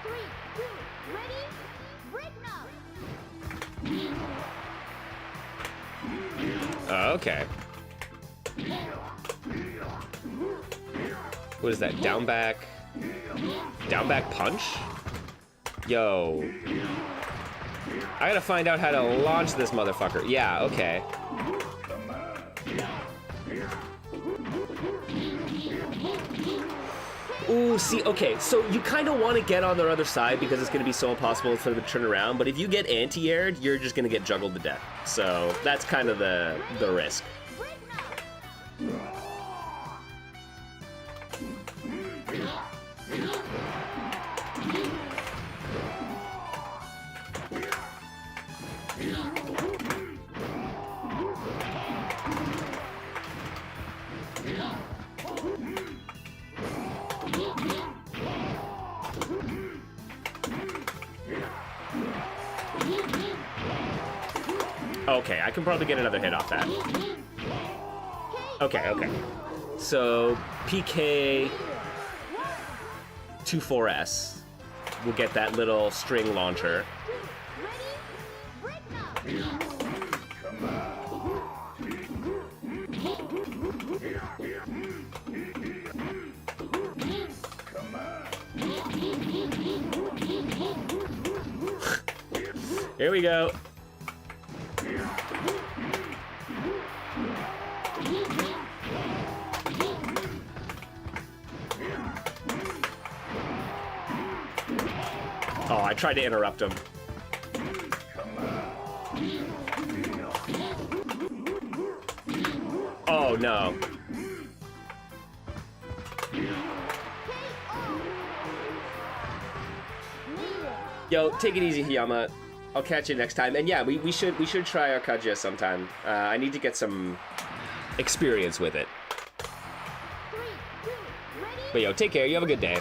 3, 2, ready, break now. Okay. What is that? Down back punch? Yo. I gotta find out how to launch this motherfucker. Yeah, okay. Ooh, see, okay, so you kind of want to get on their other side because it's going to be so impossible for them to turn around, but if you get anti-aired, you're just going to get juggled to death. So that's kind of the risk. Okay, I can probably get another hit off that. Okay, okay. So, PK 24S. We'll get that little string launcher. Here we go. Oh, I tried to interrupt him. Oh, no. Yo, take it easy, Hiyama. I'll catch you next time. And yeah, we should try our Kaja sometime. I need to get some experience with it. 3, 2, ready, But yo, take care. You have a good day.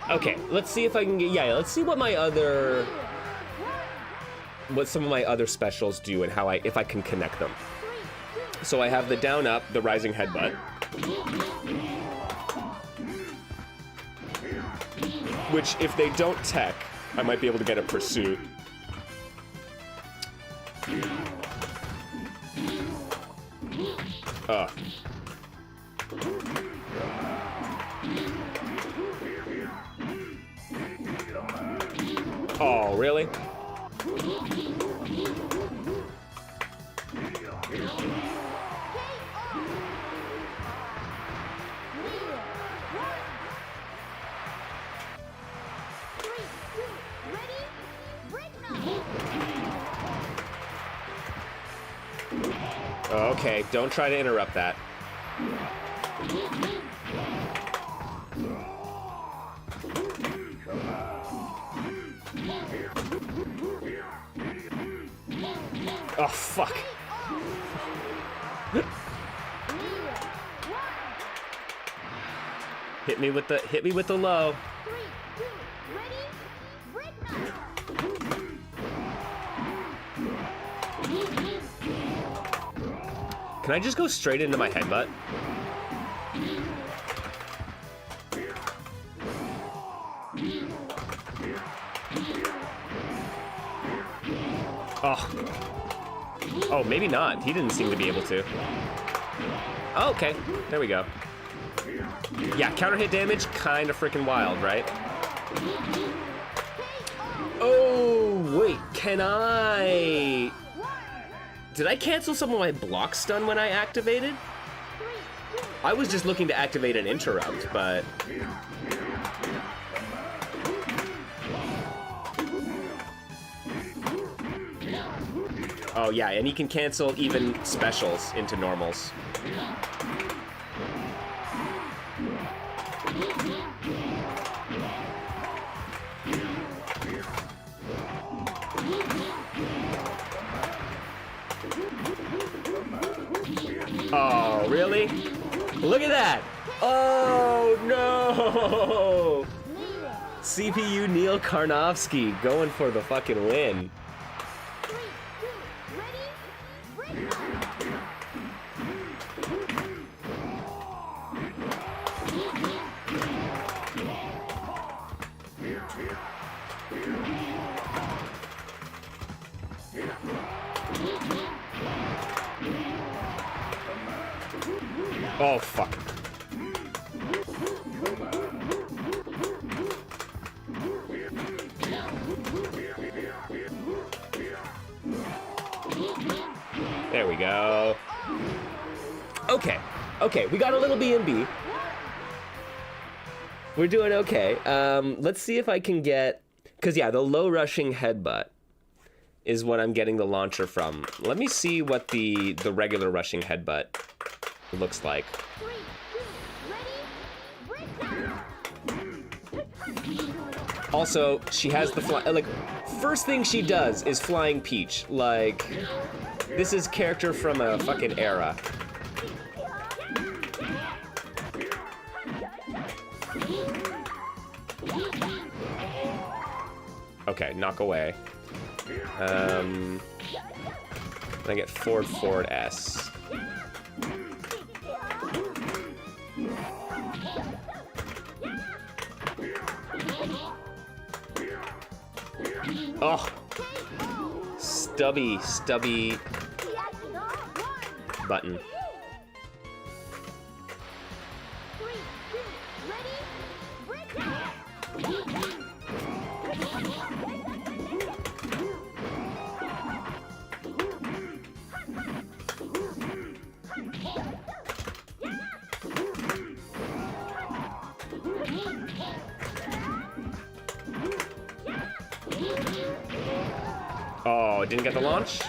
Okay, let's see if I can get, yeah, let's see what some of my other specials do and how if I can connect them. So I have the down up, the rising headbutt. Which if they don't tech, I might be able to get a pursuit. Oh, really? Okay, don't try to interrupt that. Oh, fuck. Hit me with the low. 3, 2, ready? Break. Can I just go straight into my headbutt? Oh. Oh, maybe not. He didn't seem to be able to. Oh, okay. There we go. Yeah, counter hit damage, kind of freaking wild, right? Oh, wait. Can I... Did I cancel some of my block stun when I activated? I was just looking to activate an interrupt, but... Oh yeah, and he can cancel even specials into normals. Oh, really? Look at that! Oh, no! CPU Neil Karnofsky going for the fucking win. 3, 2, ready? Break. Oh, fuck. There we go. Okay. Okay, we got a little B&B. We're doing okay. Let's see if I can get... Because, yeah, the low rushing headbutt is what I'm getting the launcher from. Let me see what the regular rushing headbutt looks like. 3, 2, ready? Break. Also, she has the fly... Like, first thing she does is Flying Peach. Like, this is character from a fucking era. Okay, knock away. Then I get forward S. Oh! Stubby button. 3, 2, ready? Break. Oh, didn't get the launch?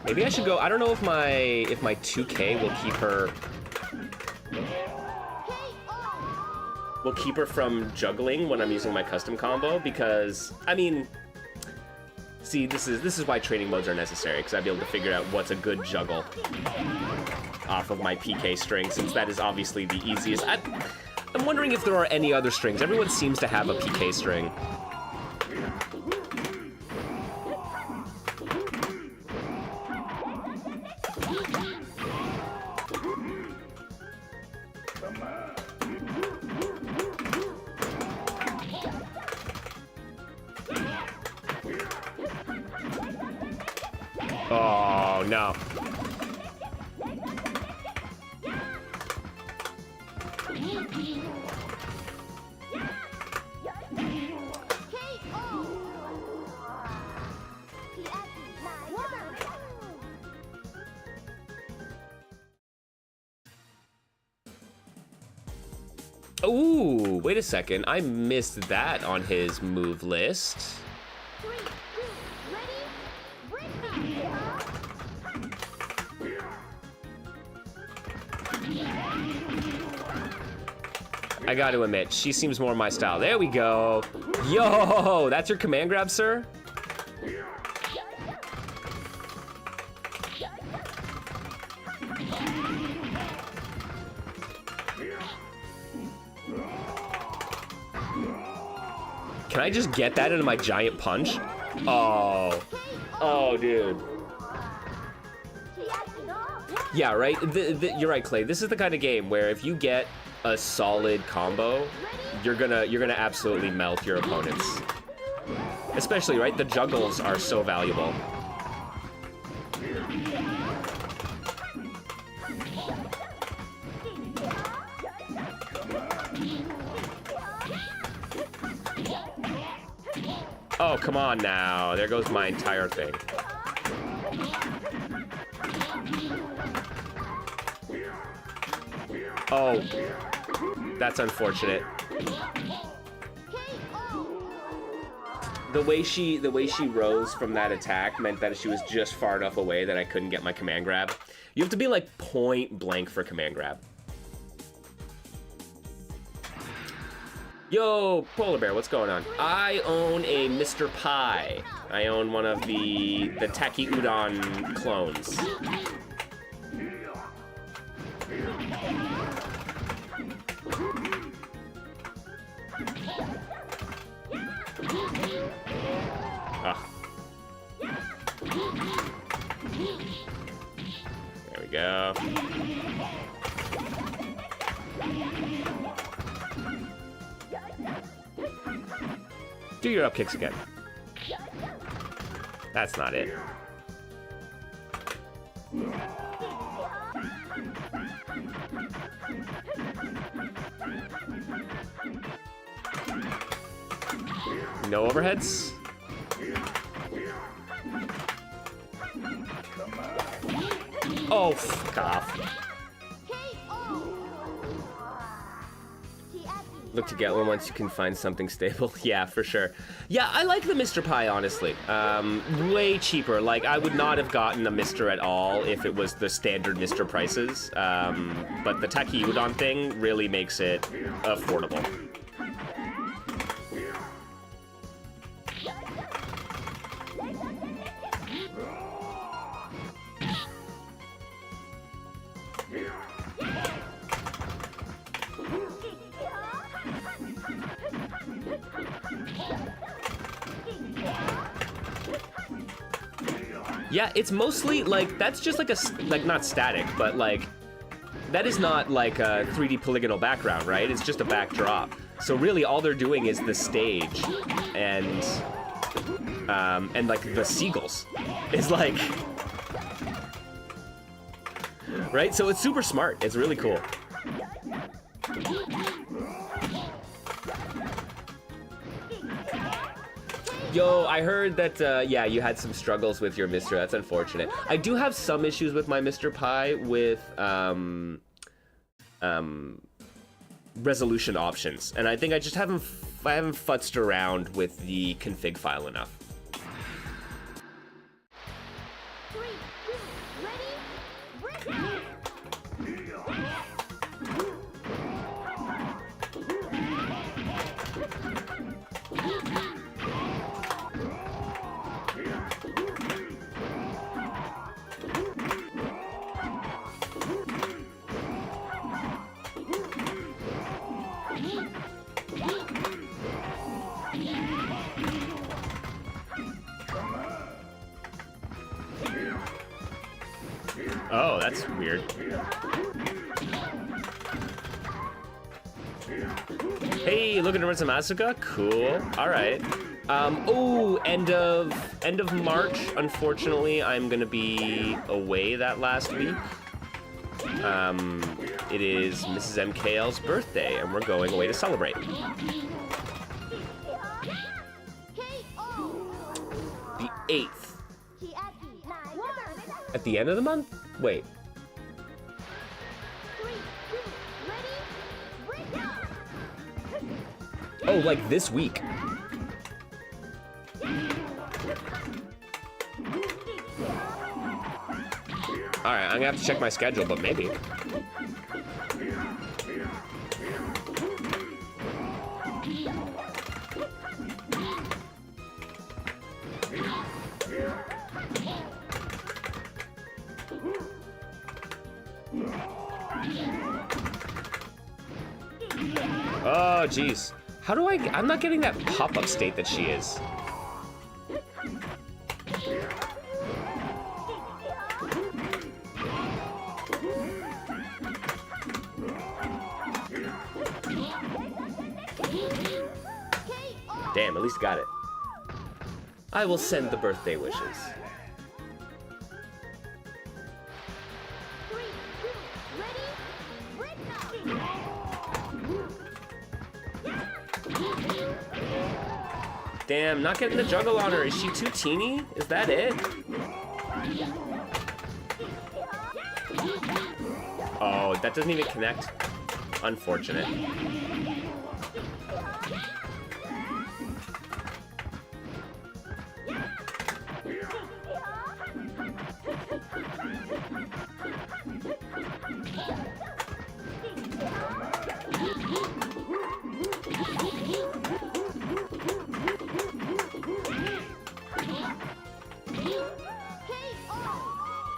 Maybe I should go. I don't know if my 2K will keep her. Will keep her from juggling when I'm using my custom combo, because I mean, see, this is why training modes are necessary, because I'd be able to figure out what's a good juggle off of my PK string, since that is obviously the easiest. I'm wondering if there are any other strings. Everyone seems to have a PK string. Oh, no. Ooh, wait a second. I missed that on his move list. 3, 2, ready? Break. I got to admit, she seems more my style. There we go. Yo, that's your command grab, sir? Can I just get that into my giant punch? Oh. Oh, dude. Yeah, right? You're right, Clay. This is the kind of game where if you get a solid combo, you're gonna absolutely melt your opponents. Especially, right? The juggles are so valuable. Oh, come on now. There goes my entire thing. Oh, that's unfortunate. The way she rose from that attack meant that she was just far enough away that I couldn't get my command grab. You have to be like point blank for command grab. Yo, Polar Bear, what's going on? I own a Mr. Pie. I own one of the Taki Udon clones. There we go. Do your up kicks again. That's not it. No overheads? Oh, fuck off. Look to get one once you can find something stable. Yeah, for sure. Yeah, I like the Mr. Pie, honestly. Way cheaper. Like, I would not have gotten a Mr. at all if it was the standard Mr. prices. But the Taki Udon thing really makes it affordable. Yeah, it's mostly like, that's just like a, like not static, but like, that is not like a 3D polygonal background, right? It's just a backdrop. So really all they're doing is the stage and like the seagulls is like, right? So it's super smart. It's really cool. Yo, I heard that, yeah, you had some struggles with your Mr. That's unfortunate. I do have some issues with my Mr. Pie with, resolution options. And I think I just haven't futzed around with the config file enough. 3, 2, ready, break out! Oh, that's weird. Hey, looking to run some Asuka? Cool. All right. Oh, end of March. Unfortunately, I'm gonna be away that last week. It is Mrs. MKL's birthday, and we're going away to celebrate. The 8th. At the end of the month? Wait. 3, 2, ready, break out! Oh, like this week. All right, I'm gonna have to check my schedule, but maybe. Oh, jeez. How do I'm not getting that pop-up state that she is. Damn, at least got it. I will send the birthday wishes. 3, 2, ready, break out! Damn, not getting the juggle on her. Is she too teeny? Is that it? Oh, that doesn't even connect. Unfortunate.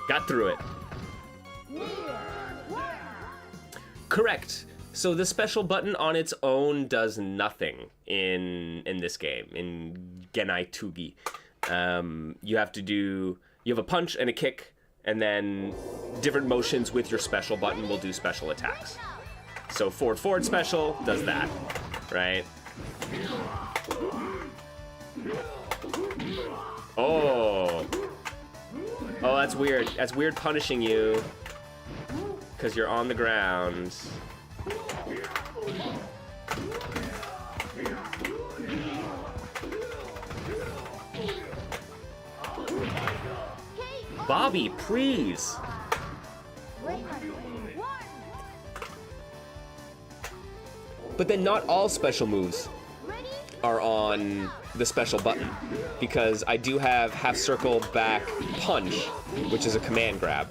Got through it. Correct. So the special button on its own does nothing in this game, in Genei Tougi. You have a punch and a kick, and then different motions with your special button will do special attacks. So forward special does that, right? Oh. Oh, that's weird. That's weird punishing you because you're on the ground. Bobby, please. But then not all special moves are on the special button, because I do have half circle back punch, which is a command grab.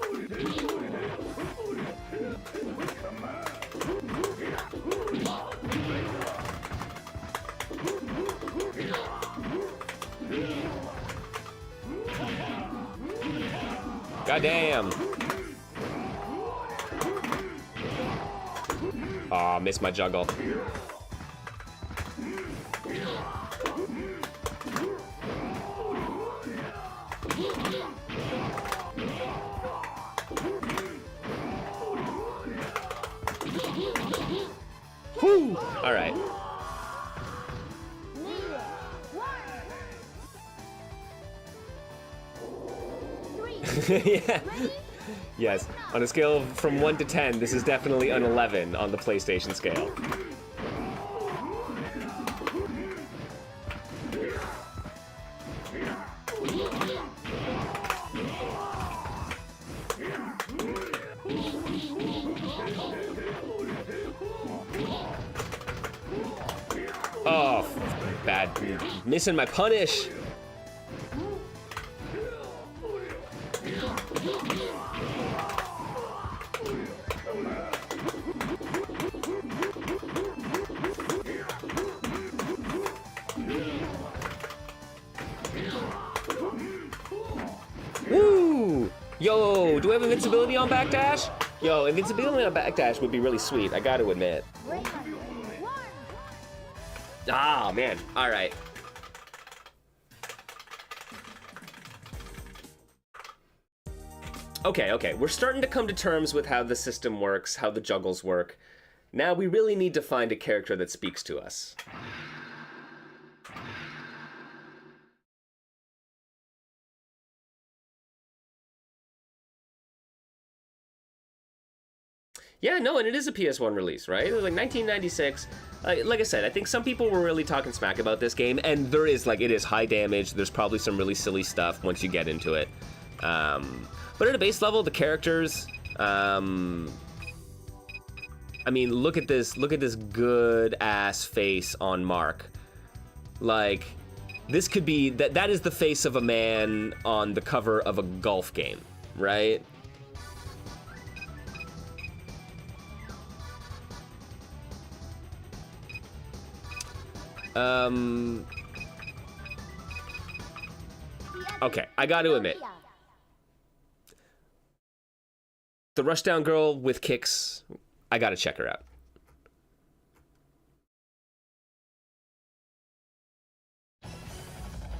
Goddamn. Aw, missed my juggle. Whew. All right. Yeah. Yes. On a scale from 1 to 10, this is definitely an 11 on the PlayStation scale. Oh, bad. Missing my punish. Woo! Yo, do we have invincibility on backdash? Yo, invincibility on backdash would be really sweet, I gotta admit. Ah, man. All right. Okay. We're starting to come to terms with how the system works, how the juggles work. Now we really need to find a character that speaks to us. Yeah, no, and it is a PS1 release, right? It was like 1996. Like I said, I think some people were really talking smack about this game, and there is, like, it is high damage. There's probably some really silly stuff once you get into it. But at a base level, the characters, I mean, look at this good ass face on Mark. Like, this could be, that is the face of a man on the cover of a golf game, right? Okay, I got to admit, the Rushdown girl with kicks, I gotta check her out.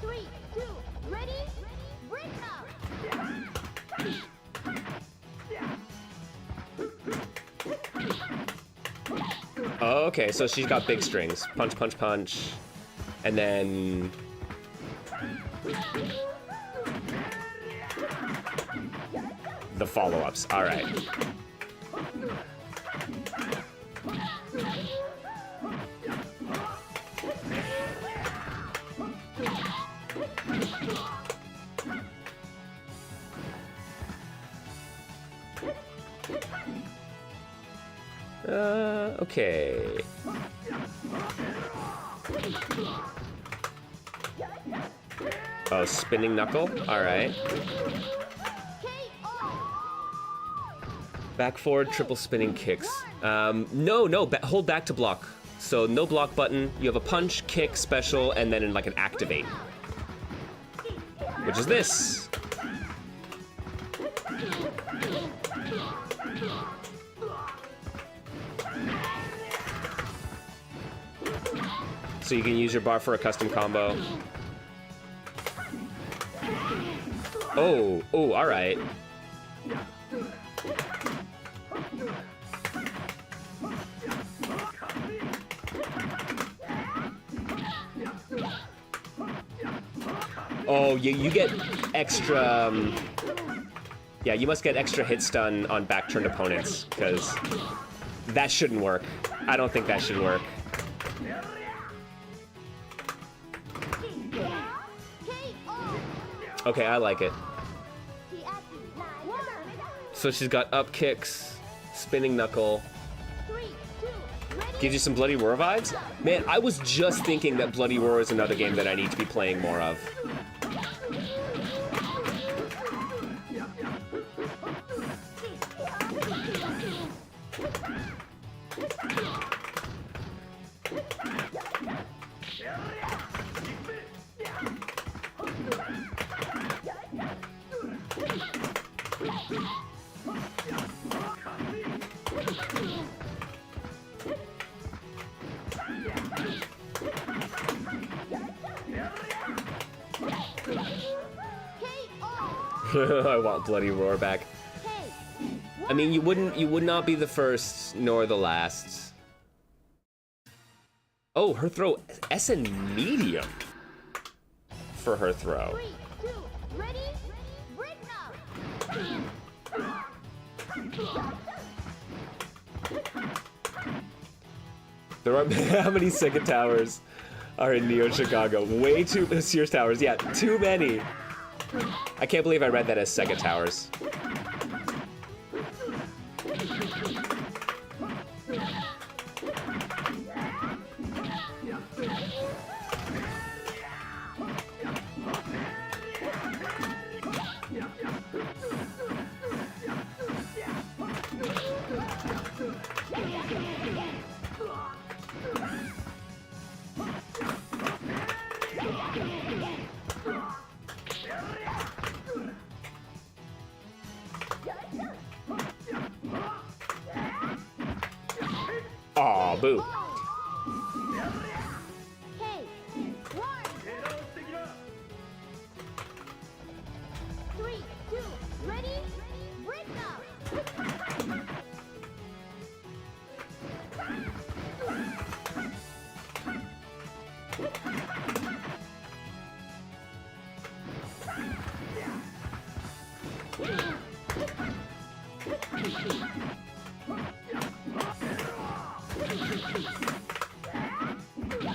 Three, two, ready? Break up. Oh, okay, so she's got big strings. Punch, punch, punch. And then... the follow-ups. All right. Okay. Oh, spinning knuckle? Alright. Back forward, triple spinning kicks. No, hold back to block. So no block button, you have a punch, kick, special, and then like an activate. Which is this. So you can use your bar for a custom combo. Oh, all right. Oh, you get extra... yeah, you must get extra hit stun on back-turned opponents, because that shouldn't work. I don't think that should work. Okay, I like it. So she's got up kicks, spinning knuckle. Gives you some Bloody Roar vibes? Man, I was just thinking that Bloody Roar is another game that I need to be playing more of. I want Bloody Roar back. I mean, you would not be the first nor the last. Oh, her throw SN medium for her throw. 3, 2, ready? Break There are how many Sega Towers are in Neo Chicago? Way too Sears Towers. Yeah, too many. I can't believe I read that as Sega Towers. Aw, boo. Hey, 1. 3, 2, ready? Break up.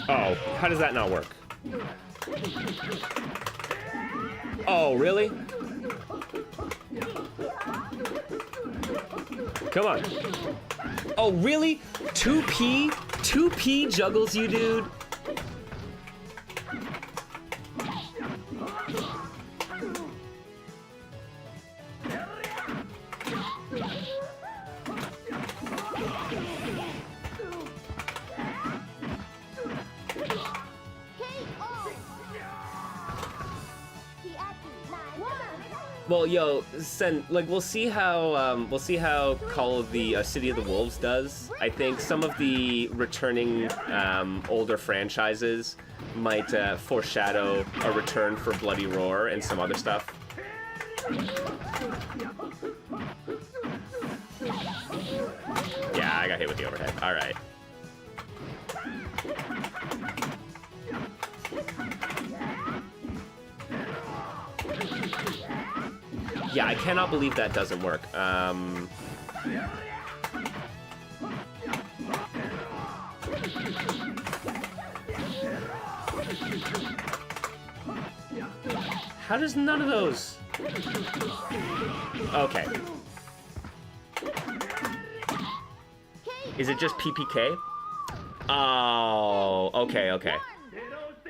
Oh, how does that not work? Oh, really? Come on. Oh, really? 2P? 2P juggles you, dude? Well, yo, we'll see how Call of the City of the Wolves does. I think some of the returning older franchises might foreshadow a return for Bloody Roar and some other stuff. Yeah, I got hit with the overhead. All right. Yeah, I cannot believe that doesn't work. How does none of those... Okay. Is it just PPK? Oh, okay.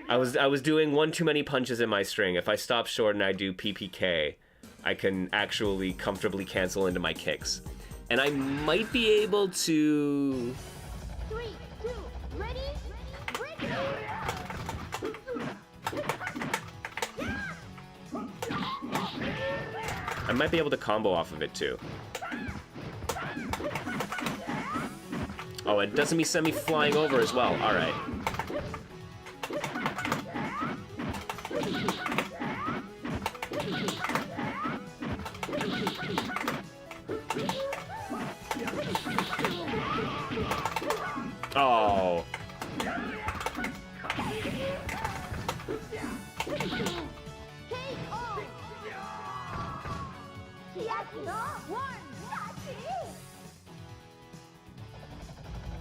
I was doing one too many punches in my string. If I stop short and I do PPK, I can actually comfortably cancel into my kicks. And I might be able to... 3, 2, ready, break up! I might be able to combo off of it too. Oh, it doesn't send me flying over as well. All right. Oh.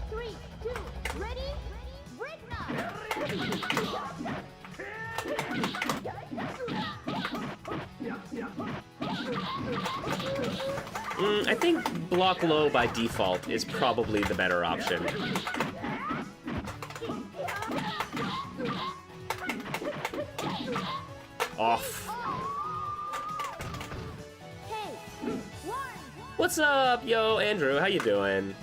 Three, two, ready, break up! I think block low by default is probably the better option. Off. What's up, yo, Andrew? How you doing?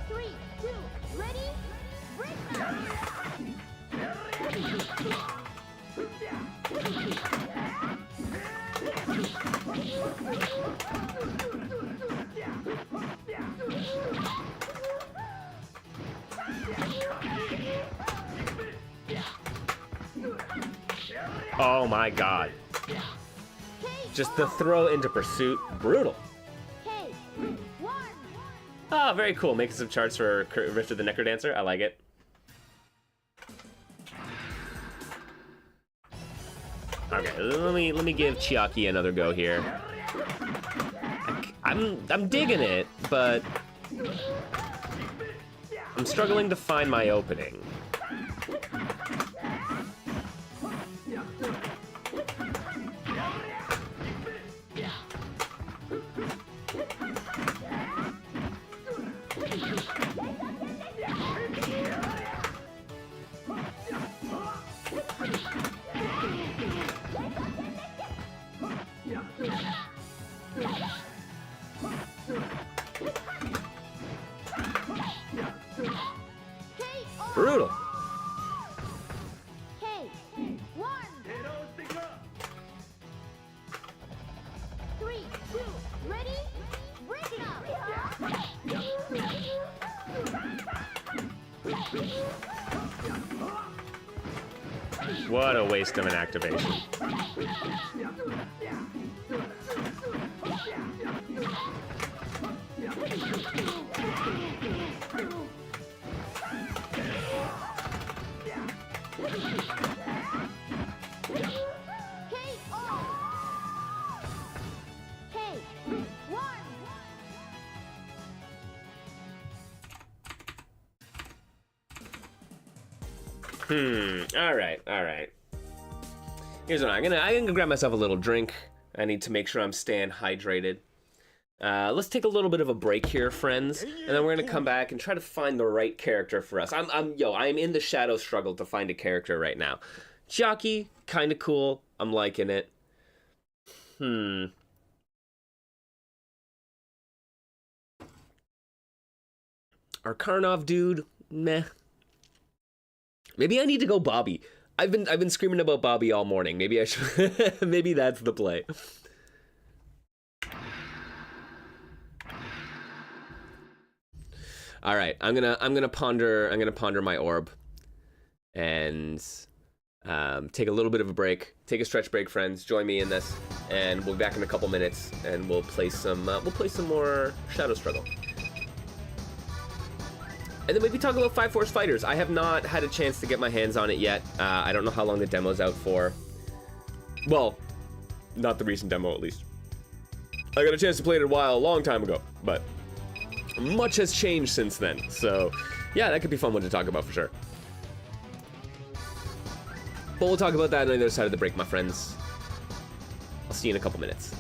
3, 2, ready, break up! Oh my god. Just the throw into pursuit. Brutal. Oh, very cool. Making some charts for Rift of the Necrodancer. I like it. Okay, let me give Chiaki another go here. I'm digging it, but I'm struggling to find my opening. Brutal. Okay, 1. 3, 2, ready, break it up! What a waste of an activation. All right. Here's what I'm gonna grab myself a little drink. I need to make sure I'm staying hydrated. Let's take a little bit of a break here, friends, and then we're gonna come back and try to find the right character for us. I'm in the shadow struggle to find a character right now. Chiaki, kind of cool. I'm liking it. Our Karnov dude, meh. Maybe I need to go Bobby. I've been screaming about Bobby all morning. Maybe I should. Maybe that's the play. All right, I'm gonna ponder my orb, and take a little bit of a break, take a stretch break, friends. Join me in this, and we'll be back in a couple minutes, and we'll play some more Shadow Struggle, and then maybe talk about 5 Force Fighters. I have not had a chance to get my hands on it yet. I don't know how long the demo's out for. Well, not the recent demo, at least. I got a chance to play it a long time ago, but much has changed since then. So, yeah, that could be a fun one to talk about for sure. But we'll talk about that on the other side of the break, my friends. I'll see you in a couple minutes.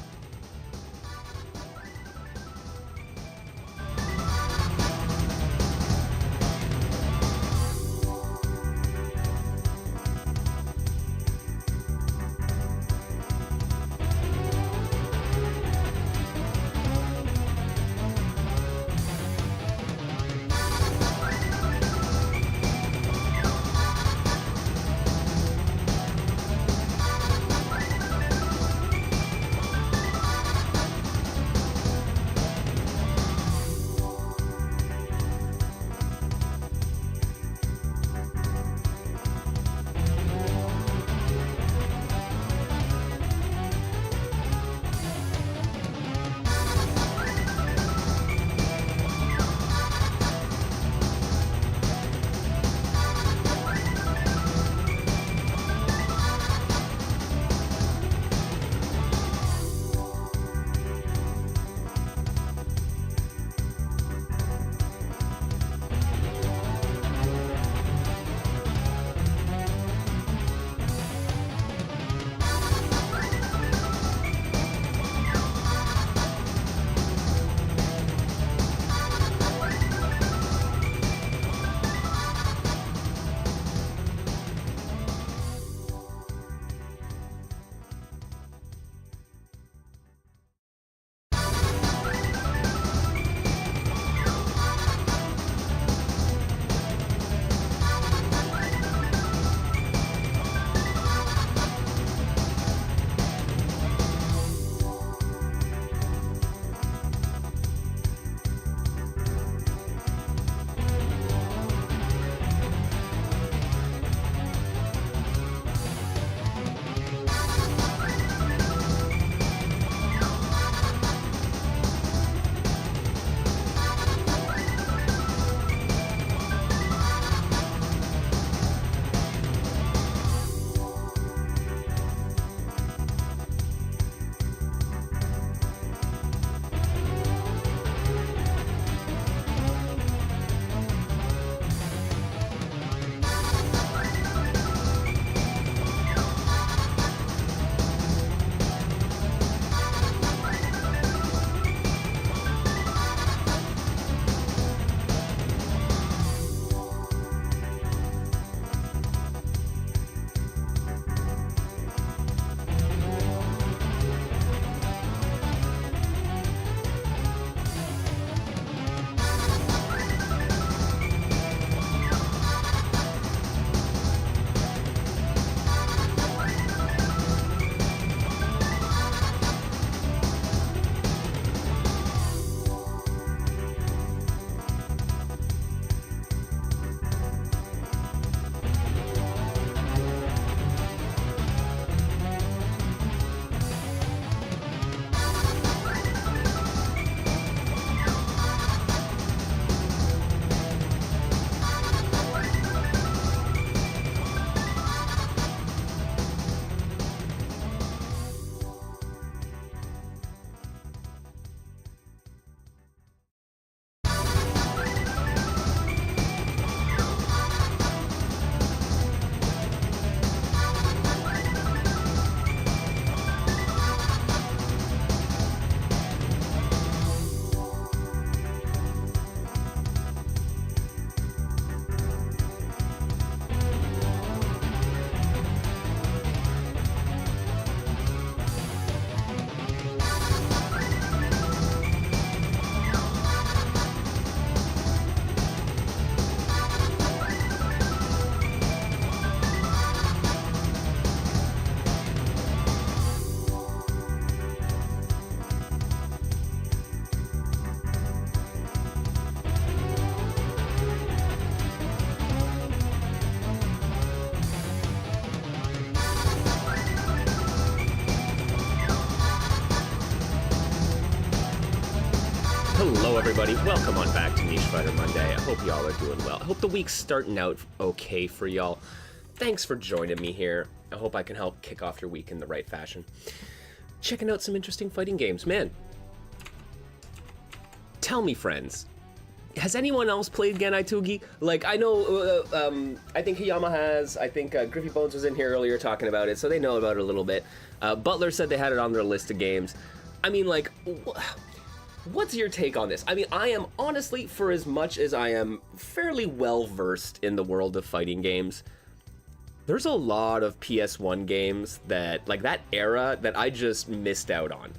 Hello, everybody. Welcome on back to Niche Fighter Monday. I hope y'all are doing well. I hope the week's starting out okay for y'all. Thanks for joining me here. I hope I can help kick off your week in the right fashion. Checking out some interesting fighting games. Man, tell me, friends, has anyone else played Genei Tougi? Like, I know, I think Hiyama has. I think Griffy Bones was in here earlier talking about it, so they know about it a little bit. Butler said they had it on their list of games. I mean, like, what's your take on this? I mean, I am honestly, for as much as I am fairly well versed in the world of fighting games, there's a lot of PS1 games that, like, that era that I just missed out on.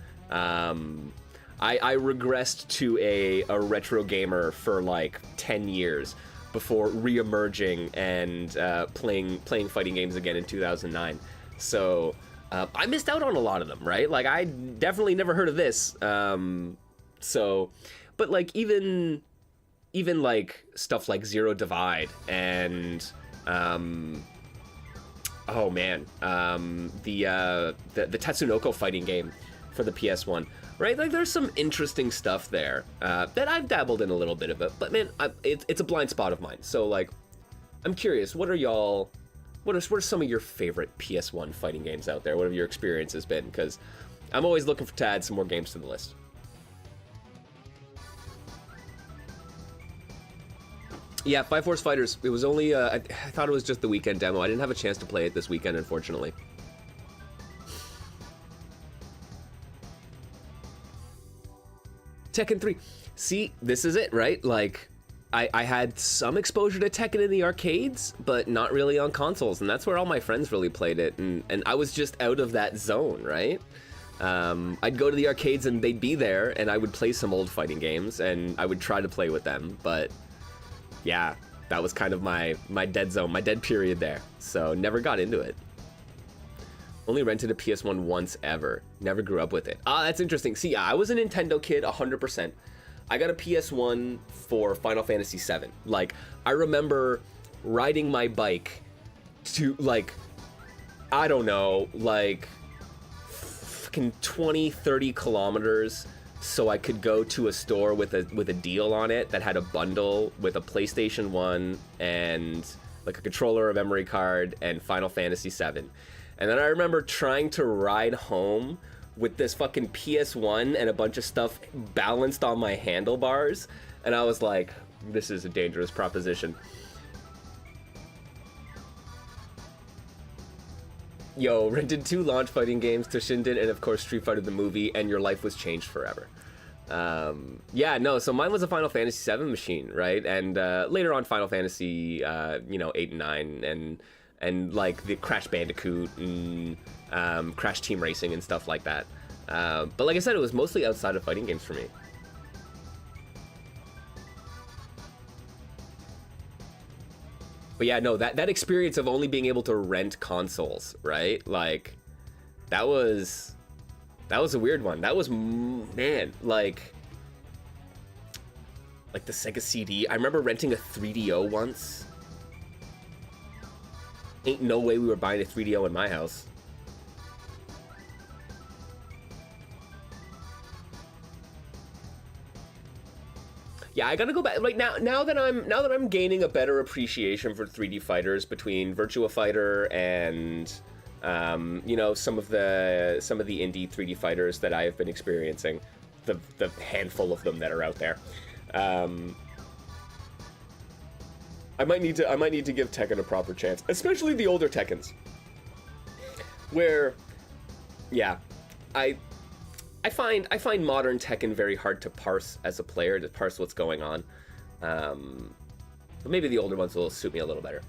I regressed to a retro gamer for like 10 years before re-emerging and playing fighting games again in 2009. So I missed out on a lot of them, right? Like, I definitely never heard of this. So, but like even like stuff like Zero Divide and oh man, the Tatsunoko fighting game for the PS1, right? Like, there's some interesting stuff there that I've dabbled in a little bit of it, but man, it's a blind spot of mine. So like, I'm curious, what are some of your favorite PS1 fighting games out there? What have your experiences been? Because I'm always looking to add some more games to the list. Yeah, Five Force Fighters. It was only, I thought it was just the weekend demo. I didn't have a chance to play it this weekend, unfortunately. Tekken 3. See, this is it, right? Like, I had some exposure to Tekken in the arcades, but not really on consoles, and that's where all my friends really played it, and I was just out of that zone, right? I'd go to the arcades and they'd be there, and I would play some old fighting games, and I would try to play with them, but yeah, that was kind of my dead zone, my dead period there, so never got into it. Only rented a PS1 once ever. Never grew up with it. Ah, that's interesting. See, I was a Nintendo kid, 100%. I got a PS1 for Final Fantasy VII. Like, I remember riding my bike to, like, I don't know, like, fucking 20, 30 kilometers so I could go to a store with a deal on it that had a bundle with a PlayStation 1 and, like, a controller, a memory card, and Final Fantasy VII. And then I remember trying to ride home with this fucking PS1 and a bunch of stuff balanced on my handlebars. And I was like, this is a dangerous proposition. Yo, rented 2 launch fighting games, Toshinden, and of course Street Fighter the movie, and your life was changed forever. Yeah, no, so mine was a Final Fantasy VII machine, right? And later on Final Fantasy, 8 and 9, and like the Crash Bandicoot and Crash Team Racing and stuff like that. But like I said, it was mostly outside of fighting games for me. But yeah, no, that experience of only being able to rent consoles, right? Like, that was a weird one. That was, man, like the Sega CD. I remember renting a 3DO once. Ain't no way we were buying a 3DO in my house. Yeah, I gotta go back. Like, now that I'm gaining a better appreciation for 3D fighters between Virtua Fighter and some of the indie 3D fighters that I have been experiencing, the handful of them that are out there. I might need to give Tekken a proper chance, especially the older Tekkens. Where, yeah, I find modern Tekken very hard to parse as a player, to parse what's going on. But maybe the older ones will suit me a little better.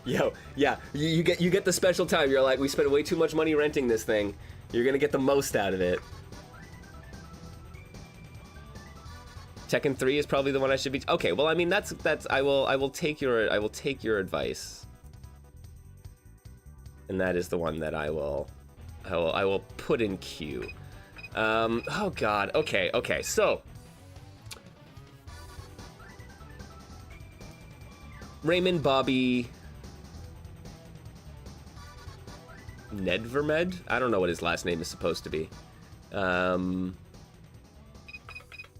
Yo, yeah, you get the special time. You're like, we spent way too much money renting this thing. You're gonna get the most out of it. Tekken 3 is probably the one I should be. Okay, well, I mean, that's I will take your advice, and that is the one that I will put in queue. Oh God. Okay. So, Raymond, Bobby, Nedvermed? I don't know what his last name is supposed to be.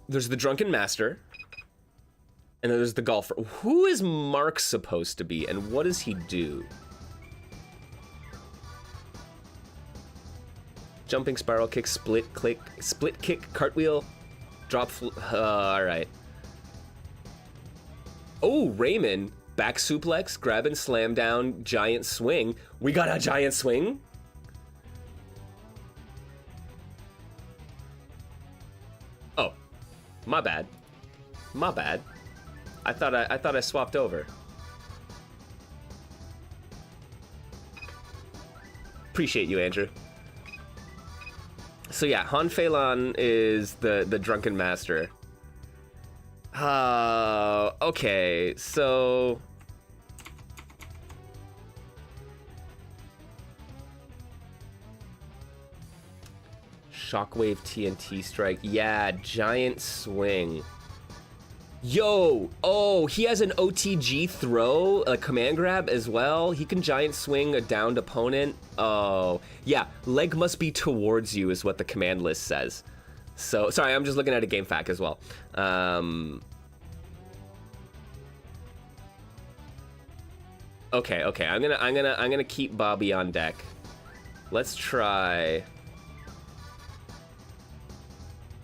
There's the Drunken Master. And then there's the golfer. Who is Mark supposed to be, and what does he do? Jumping, spiral kick, split kick, cartwheel, drop. All right. Oh, Raymond, back suplex, grab and slam down, giant swing. We got a giant swing. Oh, my bad. My bad. I thought I swapped over. Appreciate you, Andrew. So yeah, Han Phelan is the Drunken Master. Okay, so Shockwave TNT strike. Yeah, giant swing. Yo, oh, he has an OTG throw, a command grab as well. He can giant swing a downed opponent. Oh, yeah, leg must be towards you is what the command list says. So, sorry, I'm just looking at a game fact as well. Okay, I'm gonna keep Bobby on deck. Let's try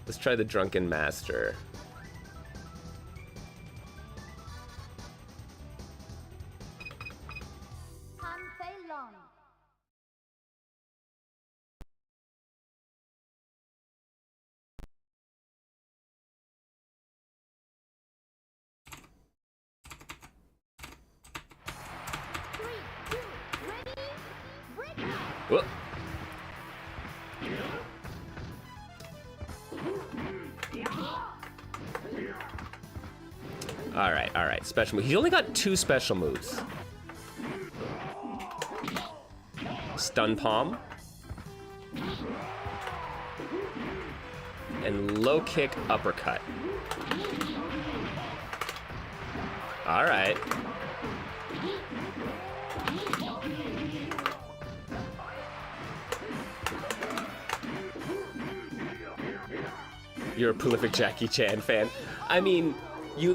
the Drunken Master. Whoop. All right. Special move. He's only got 2 special moves. Stun Palm. And low kick uppercut. All right. You're a prolific Jackie Chan fan. I mean, you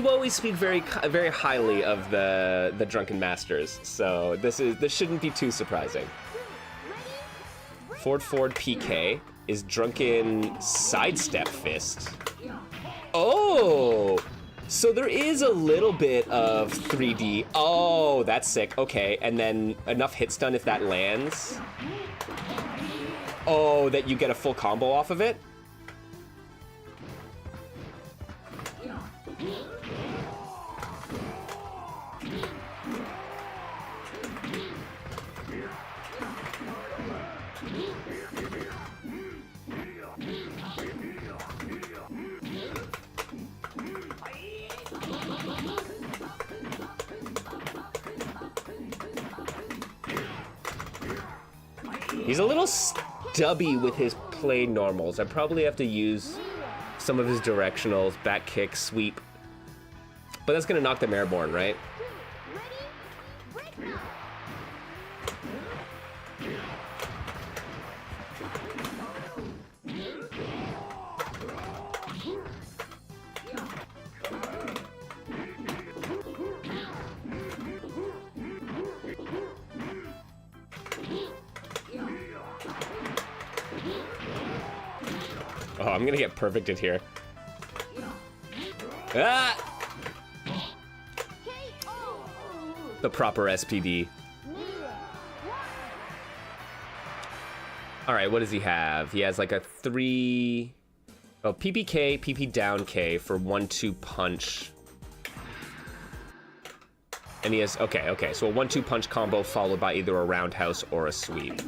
always speak very highly of the Drunken Masters, so this shouldn't be too surprising. Forward PK is Drunken Sidestep Fist. Oh, so there is a little bit of 3D. Oh, that's sick. Okay, and then enough hit stun if that lands. Oh, that you get a full combo off of it. He's a little stubby with his play normals. I probably have to use some of his directionals, back kick, sweep. But that's gonna knock them airborne, right? Oh, I'm gonna get perfected here. Ah! The proper SPD. All right, what does he have? He has like a 3... Oh, PPK, PP down K for 1-2 punch. And he has, okay, so a 1-2 punch combo followed by either a roundhouse or a sweep.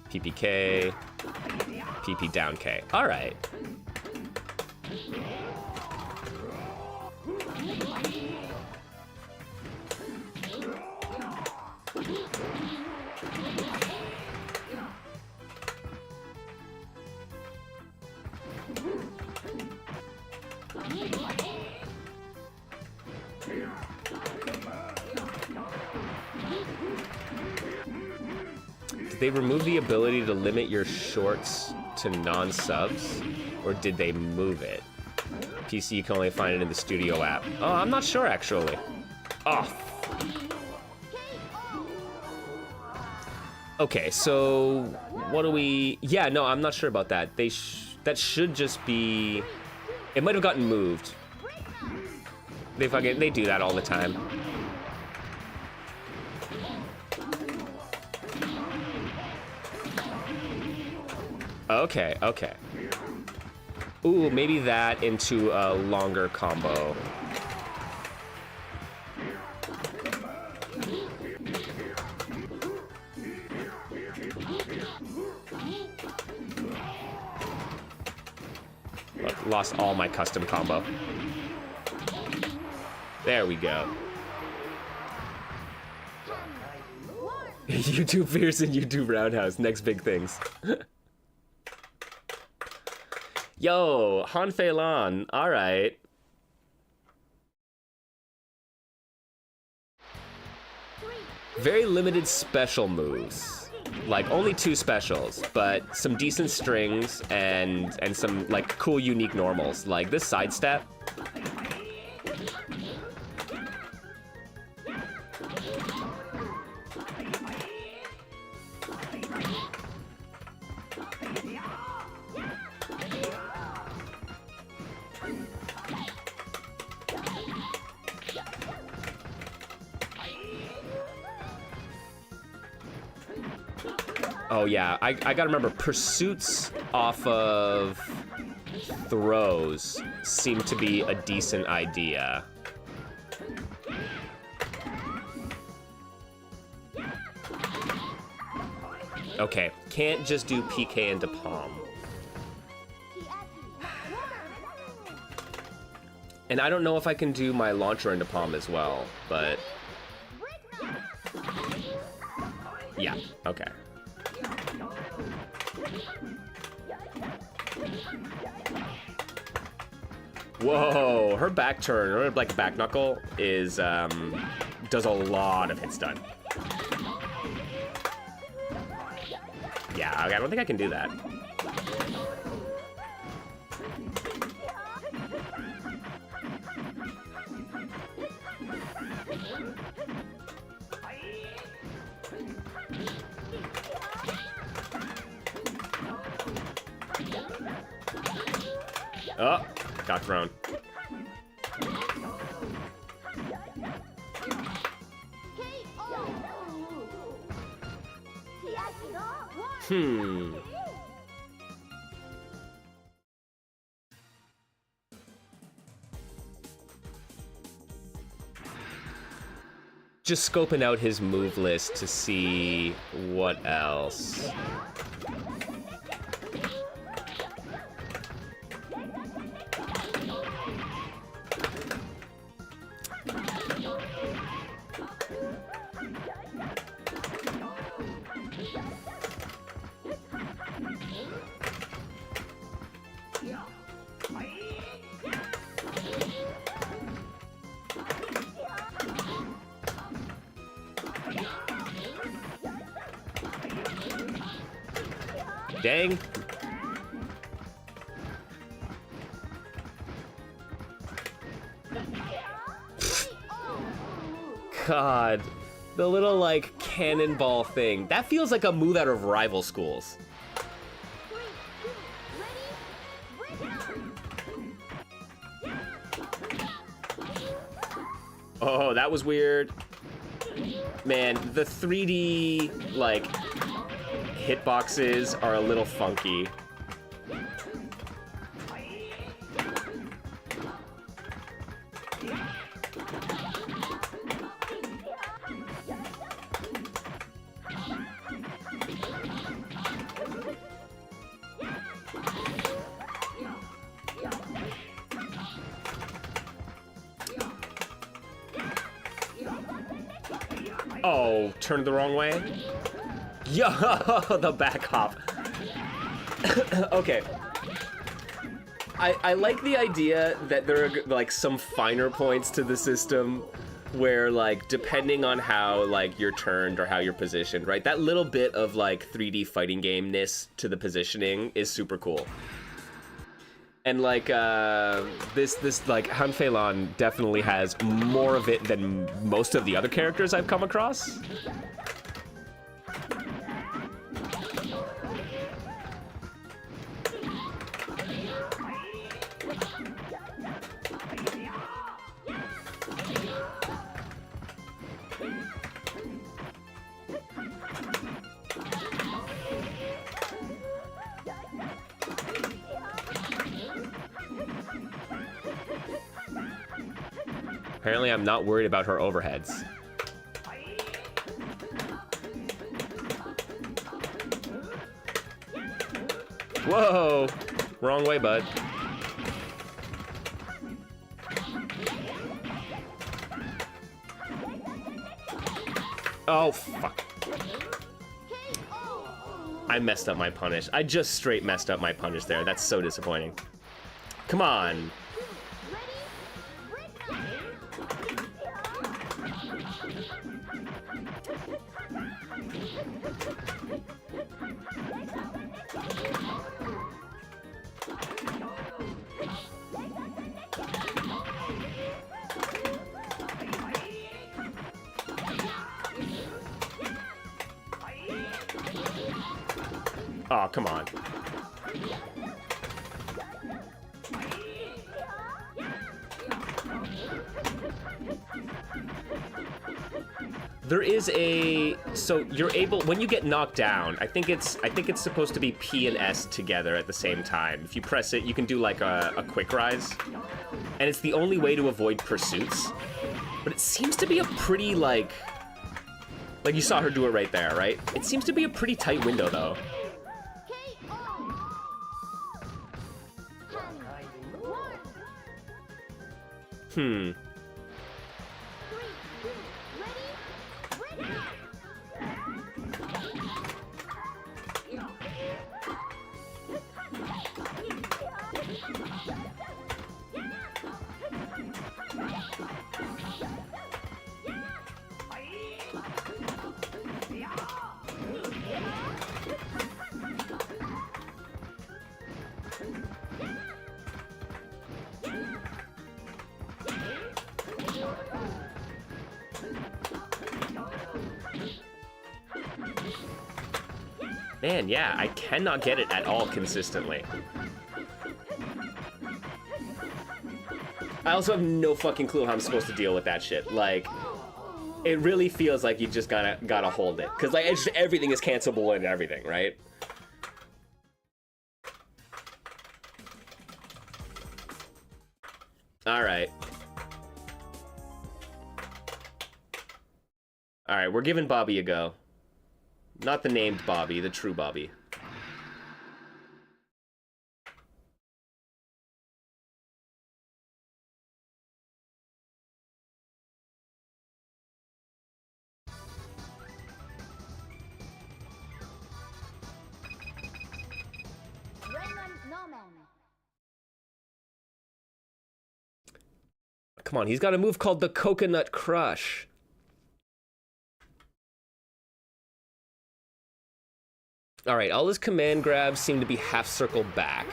PPK, PP down K. All right. they remove the ability to limit your shorts to non-subs? Or did they move it? PC, you can only find it in the studio app. Oh, I'm not sure, actually. Oh. Okay, so what do we... Yeah, no, I'm not sure about that. That should just be... It might have gotten moved. They do that all the time. Okay, okay. Ooh, maybe that into a longer combo. Look, lost all my custom combo. There we go. YouTube Fierce and YouTube Roundhouse, next big things. Yo, Han Fei Lan, all right. Very limited special moves. Like, only 2 specials, but some decent strings and some, like, cool, unique normals. Like, this sidestep. Oh yeah, I gotta remember, pursuits off of throws seem to be a decent idea. Okay, can't just do PK into palm. And I don't know if I can do my launcher into palm as well, but... Yeah, okay. Whoa, her back turn, her like back knuckle is does a lot of hits done. Yeah, okay, I don't think I can do that. Oh, got thrown. Just scoping out his move list to see what else. Dang. God, the little like cannonball thing. That feels like a move out of rival schools. Oh, that was weird. Man, the 3D like hitboxes are a little funky. Oh, turned the wrong way? Yo, the back hop. Okay. I like the idea that there are like some finer points to the system, where like depending on how like you're turned or how you're positioned, right? That little bit of like 3D fighting game-ness to the positioning is super cool. And like this like Han Fei Lan definitely has more of it than most of the other characters I've come across. Apparently, I'm not worried about her overheads. Whoa! Wrong way, bud. Oh, fuck. I messed up my punish. I just straight messed up my punish there. That's so disappointing. Come on. Oh, come on. There is a, so you're able, when you get knocked down, I think it's supposed to be P and S together at the same time. If you press it, you can do like a quick rise. And it's the only way to avoid pursuits. But it seems to be a pretty like you saw her do it right there, right? It seems to be a pretty tight window though. Hmm. Man, yeah, I cannot get it at all consistently. I also have no fucking clue how I'm supposed to deal with that shit. Like, it really feels like you just gotta hold it. Cause like, it's just, everything is cancelable and everything, right? Alright. Alright, we're giving Bobby a go. Not the named Bobby, the true Bobby. Come on, he's got a move called the Coconut Crush. All right, all his command grabs seem to be half circle back.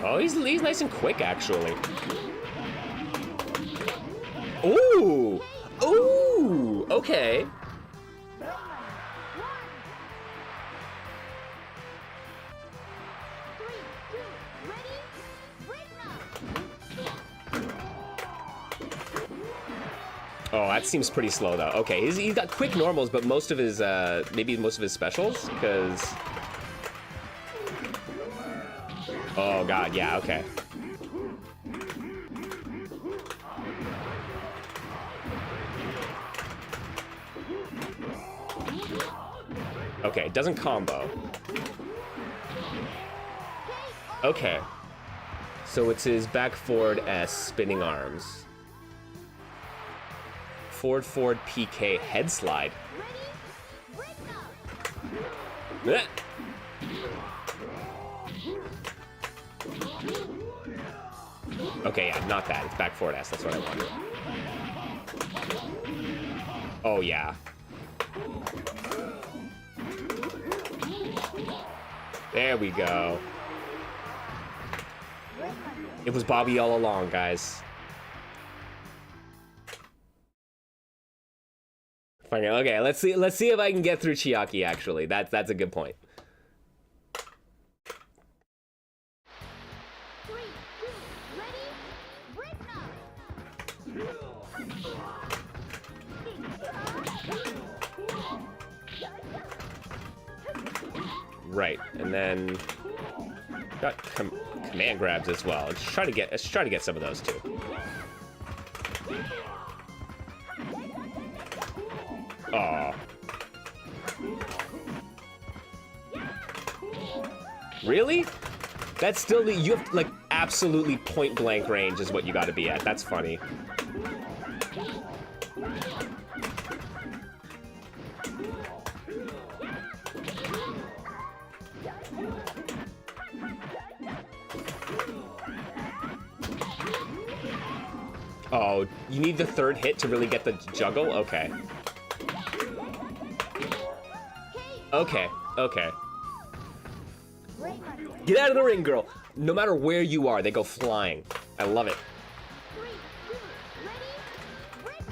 Oh, he's nice and quick, actually. Ooh! Ooh! Okay. Oh, that seems pretty slow, though. Okay, he's got quick normals, but most of his, maybe most of his specials, because... Oh, God, yeah, okay. Okay, it doesn't combo. Okay. So it's his back forward S, spinning arms. Forward PK head slide. Ready? Break up. Okay, yeah, not that. It's back forward S. That's what I wanted. Oh, yeah. There we go. It was Bobby all along, guys. Fine, okay, let's see if I can get through Chiaki, actually. That's a good point. 3, 2, ready? Break up. Right, and then got command grabs as well. Let's try to get some of those too. Aw. Really? That's still the, you have like absolutely point blank range is what you got to be at. That's funny. Oh, you need the third hit to really get the juggle? Okay. Okay, okay. Get out of the ring, girl. No matter where you are, they go flying. I love it. 3, 2, ready? Break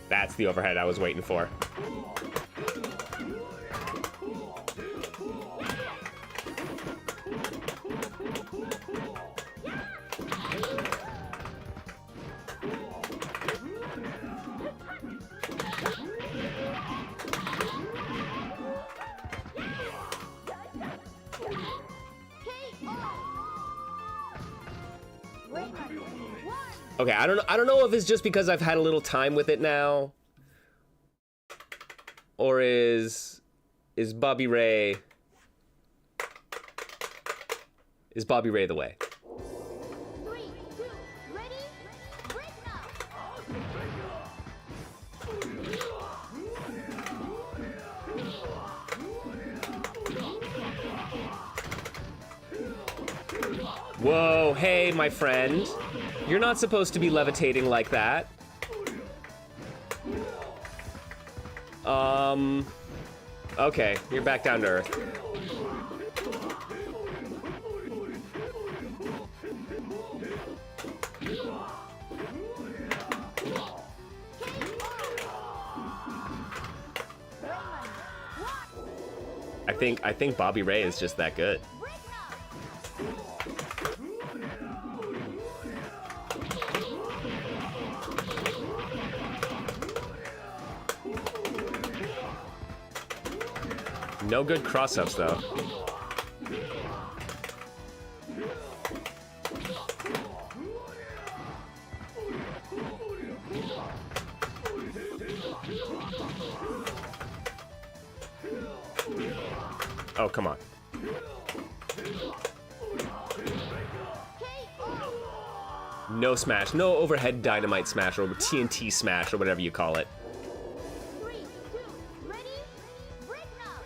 That's the overhead I was waiting for. Okay, I don't know if it's just because I've had a little time with it now, or is Bobby Ray the way? 3, 2, ready? Break up. Whoa, hey, my friend. You're not supposed to be levitating like that. Okay, you're back down to earth. I think Bobby Ray is just that good. No good cross-ups, though. Oh, come on. No smash. No overhead dynamite smash or TNT smash or whatever you call it. 3, 2, ready? Break up.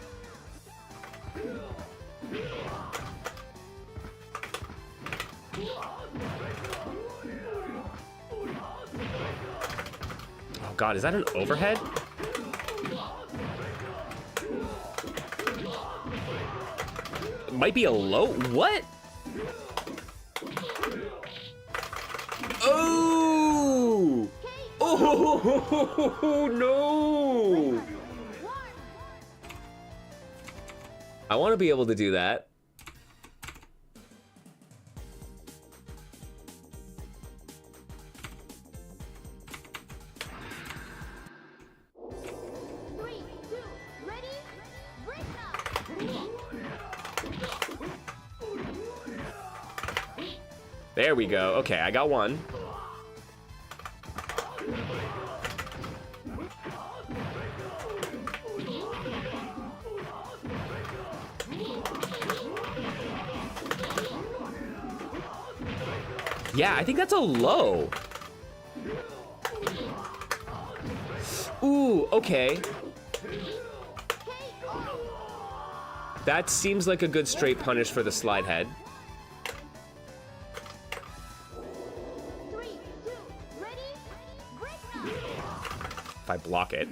Oh god, is that an overhead? It might be a low. What? Oh! Oh no! I want to be able to do that. There we go. Okay, I got one. Yeah, I think that's a low. Ooh, okay. That seems like a good straight punish for the slide head. 3, 2, ready, break up. If I block it.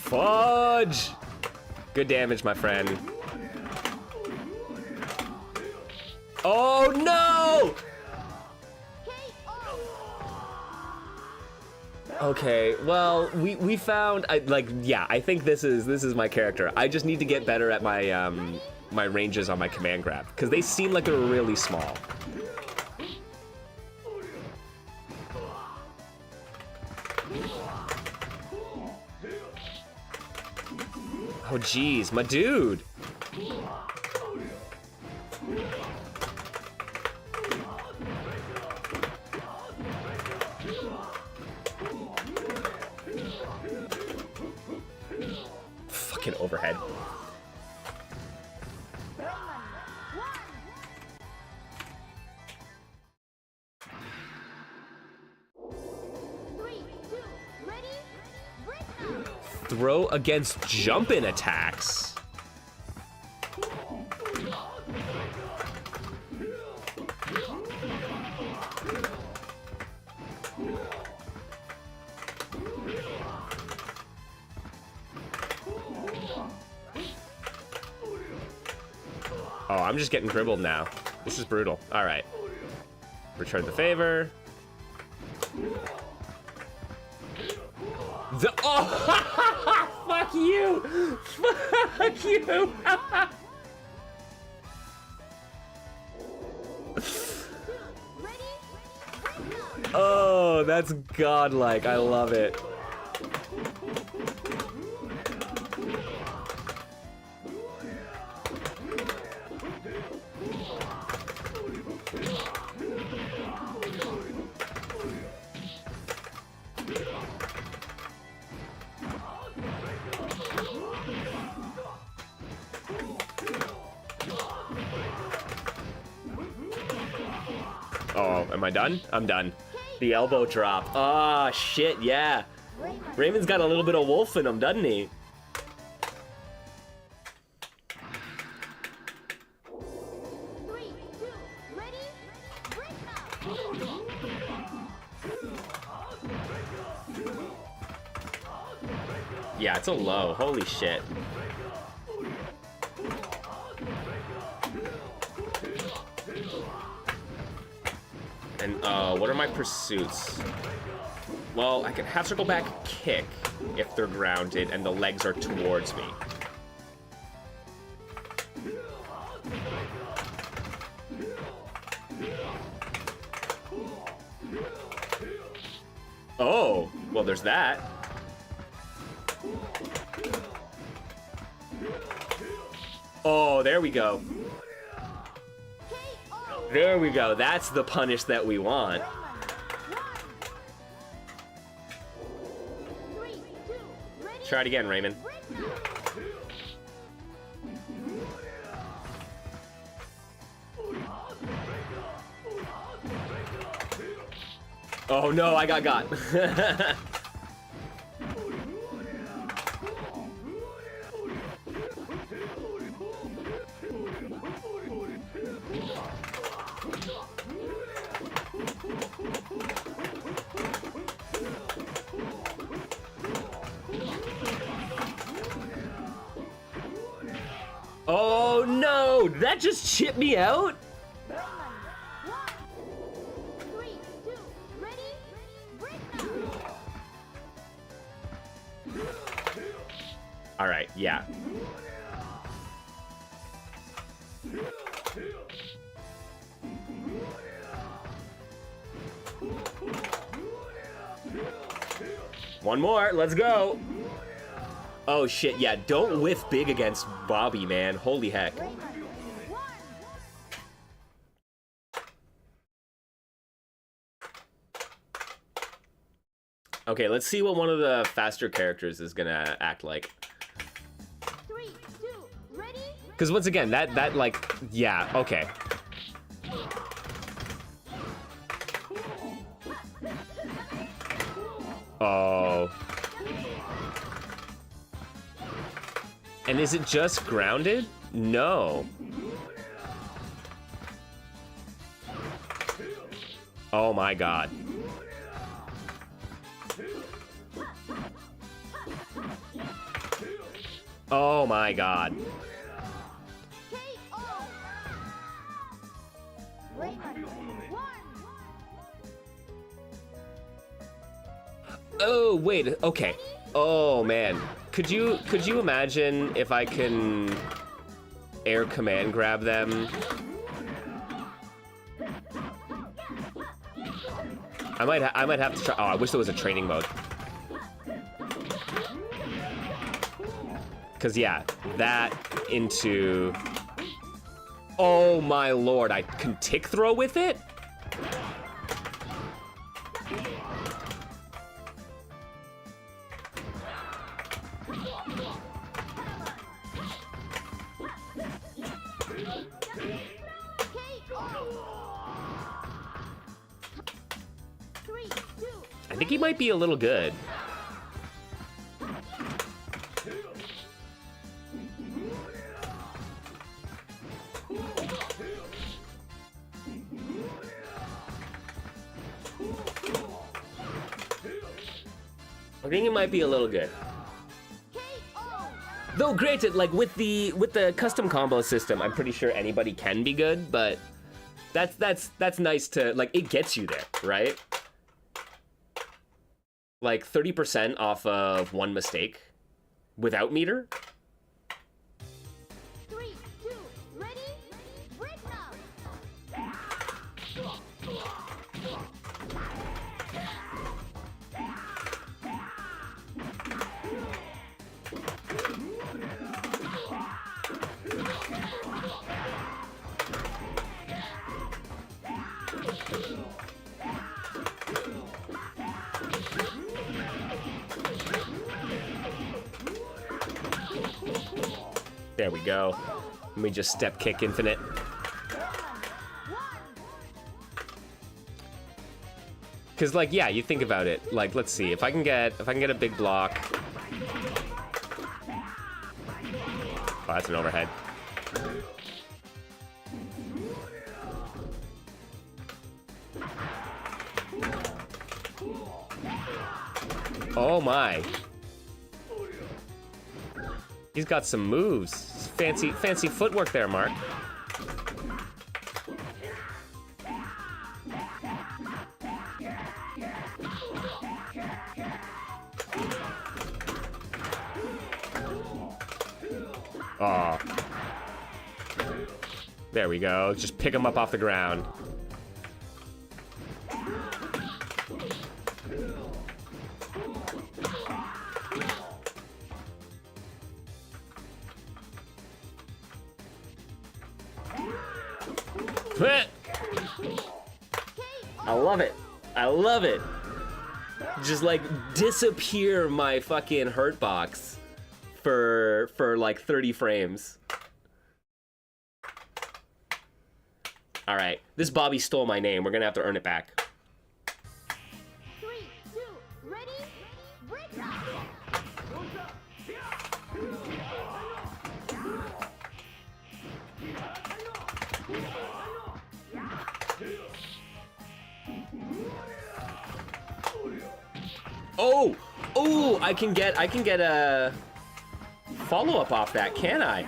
Fudge! Good damage, my friend. Oh no! Okay, well, we found I think this is my character. I just need to get better at my my ranges on my command grab because they seem like they're really small. Oh geez, my dude. Fucking overhead. Throw against jump-in attacks. Oh, I'm just getting dribbled now. This is brutal. All right. Return the favor. Oh, fuck you! Fuck you! Oh, that's godlike. I love it. Oh, am I done? I'm done. The elbow drop. Ah, shit, yeah. Raymond's got a little bit of wolf in him, doesn't he? Yeah, it's a low. Holy shit. And what are my pursuits? Well, I can half circle back kick if they're grounded and the legs are towards me. Oh, well, there's that. Oh, there we go. There we go. That's the punish that we want. Try it again, Raymond. Oh no, I got. Oh no, did that just chip me out? All right, yeah. One more. Let's go. Oh, shit. Yeah, don't whiff big against Bobby, man. Holy heck. Okay, let's see what one of the faster characters is gonna act like. 3, 2, ready? Because once again, that like, yeah, okay. Oh. And is it just grounded? No. Oh my god. Oh my god. Oh wait, okay. Oh man. Could you imagine if I can air command grab them? I might have to try. Oh, I wish there was a training mode. Cause yeah, that into. Oh my lord, I can tick throw with it? I think he might be a little good. I think it might be a little good. Though granted, like with the custom combo system, I'm pretty sure anybody can be good, but that's nice to like it gets you there, right? Like 30% off of one mistake without meter. 3, 2, ready? Break now. There we go. Let me just step kick infinite. Cause like yeah, you think about it. Like let's see if I can get a big block. Oh, that's an overhead. Oh my. He's got some moves. Fancy footwork there, Mark. Oh. There we go. Just pick him up off the ground. I love it. I love it. Just like disappear my fucking hurt box for like 30 frames. All right, this Bobby stole my name. We're gonna have to earn it back. 3, 2, ready? Break now. Oh, oh! I can get a follow-up off that, can I?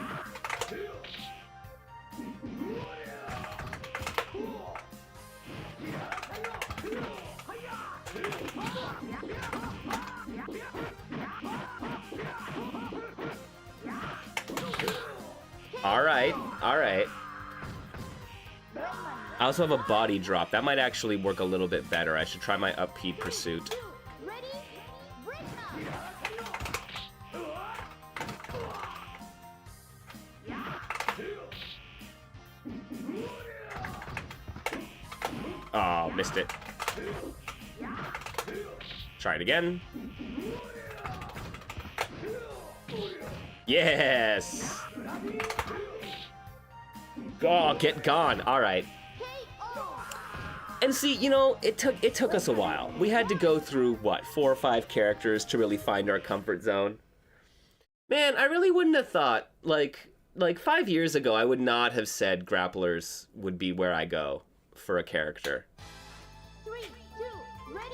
All right, all right. I also have a body drop. That might actually work a little bit better. I should try my upbeat pursuit. Ready? Break Oh, missed it. Try it again. Yes! Oh, get gone. All right. And see, you know, it took us a while. We had to go through, what, 4 or 5 characters to really find our comfort zone. Man, I really wouldn't have thought, like 5 years ago, I would not have said grapplers would be where I go for a character. 3, 2, ready?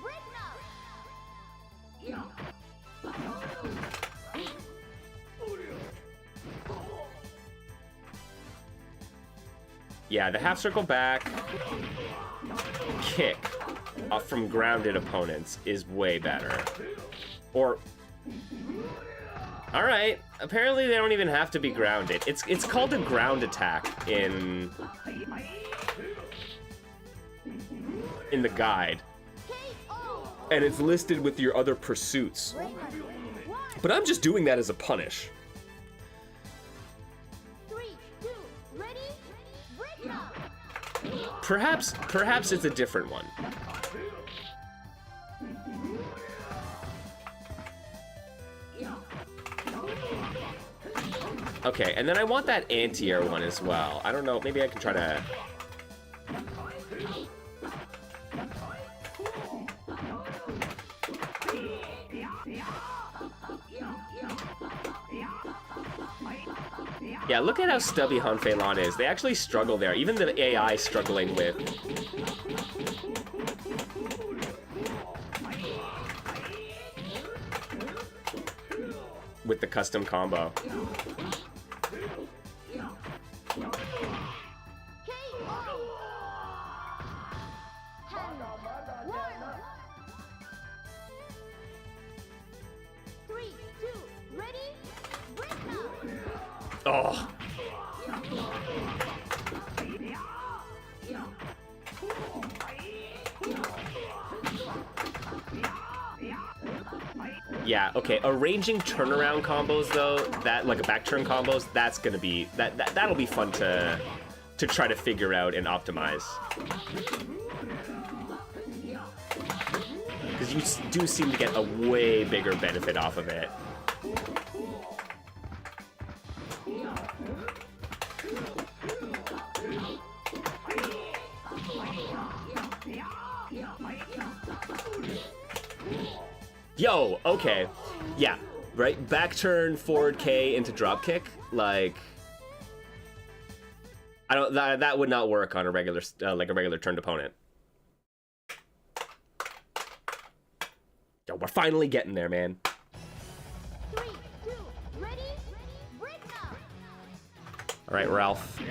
Break now. Yeah, the half circle back kick from grounded opponents is way better. Or, all right, apparently they don't even have to be grounded. It's called a ground attack in the guide, and it's listed with your other pursuits. But I'm just doing that as a punish. 3, 2, ready? Break now. Perhaps it's a different one. Okay, and then I want that anti-air one as well. I don't know, maybe I can try to... Yeah, look at how stubby Han Fei Lan is. They actually struggle there. Even the AI struggling with... the custom combo. Oh. Yeah, okay, arranging turnaround combos though, that like a back turn combos, that's gonna be that'll be fun to try to figure out and optimize. Because you do seem to get a way bigger benefit off of it. Yo, okay. Yeah, right? Back turn, forward K into drop kick. Like, I don't, that would not work on a regular, like a regular turned opponent. Yo, we're finally getting there, man. 3, 2, ready? Break now. All right, Ralph.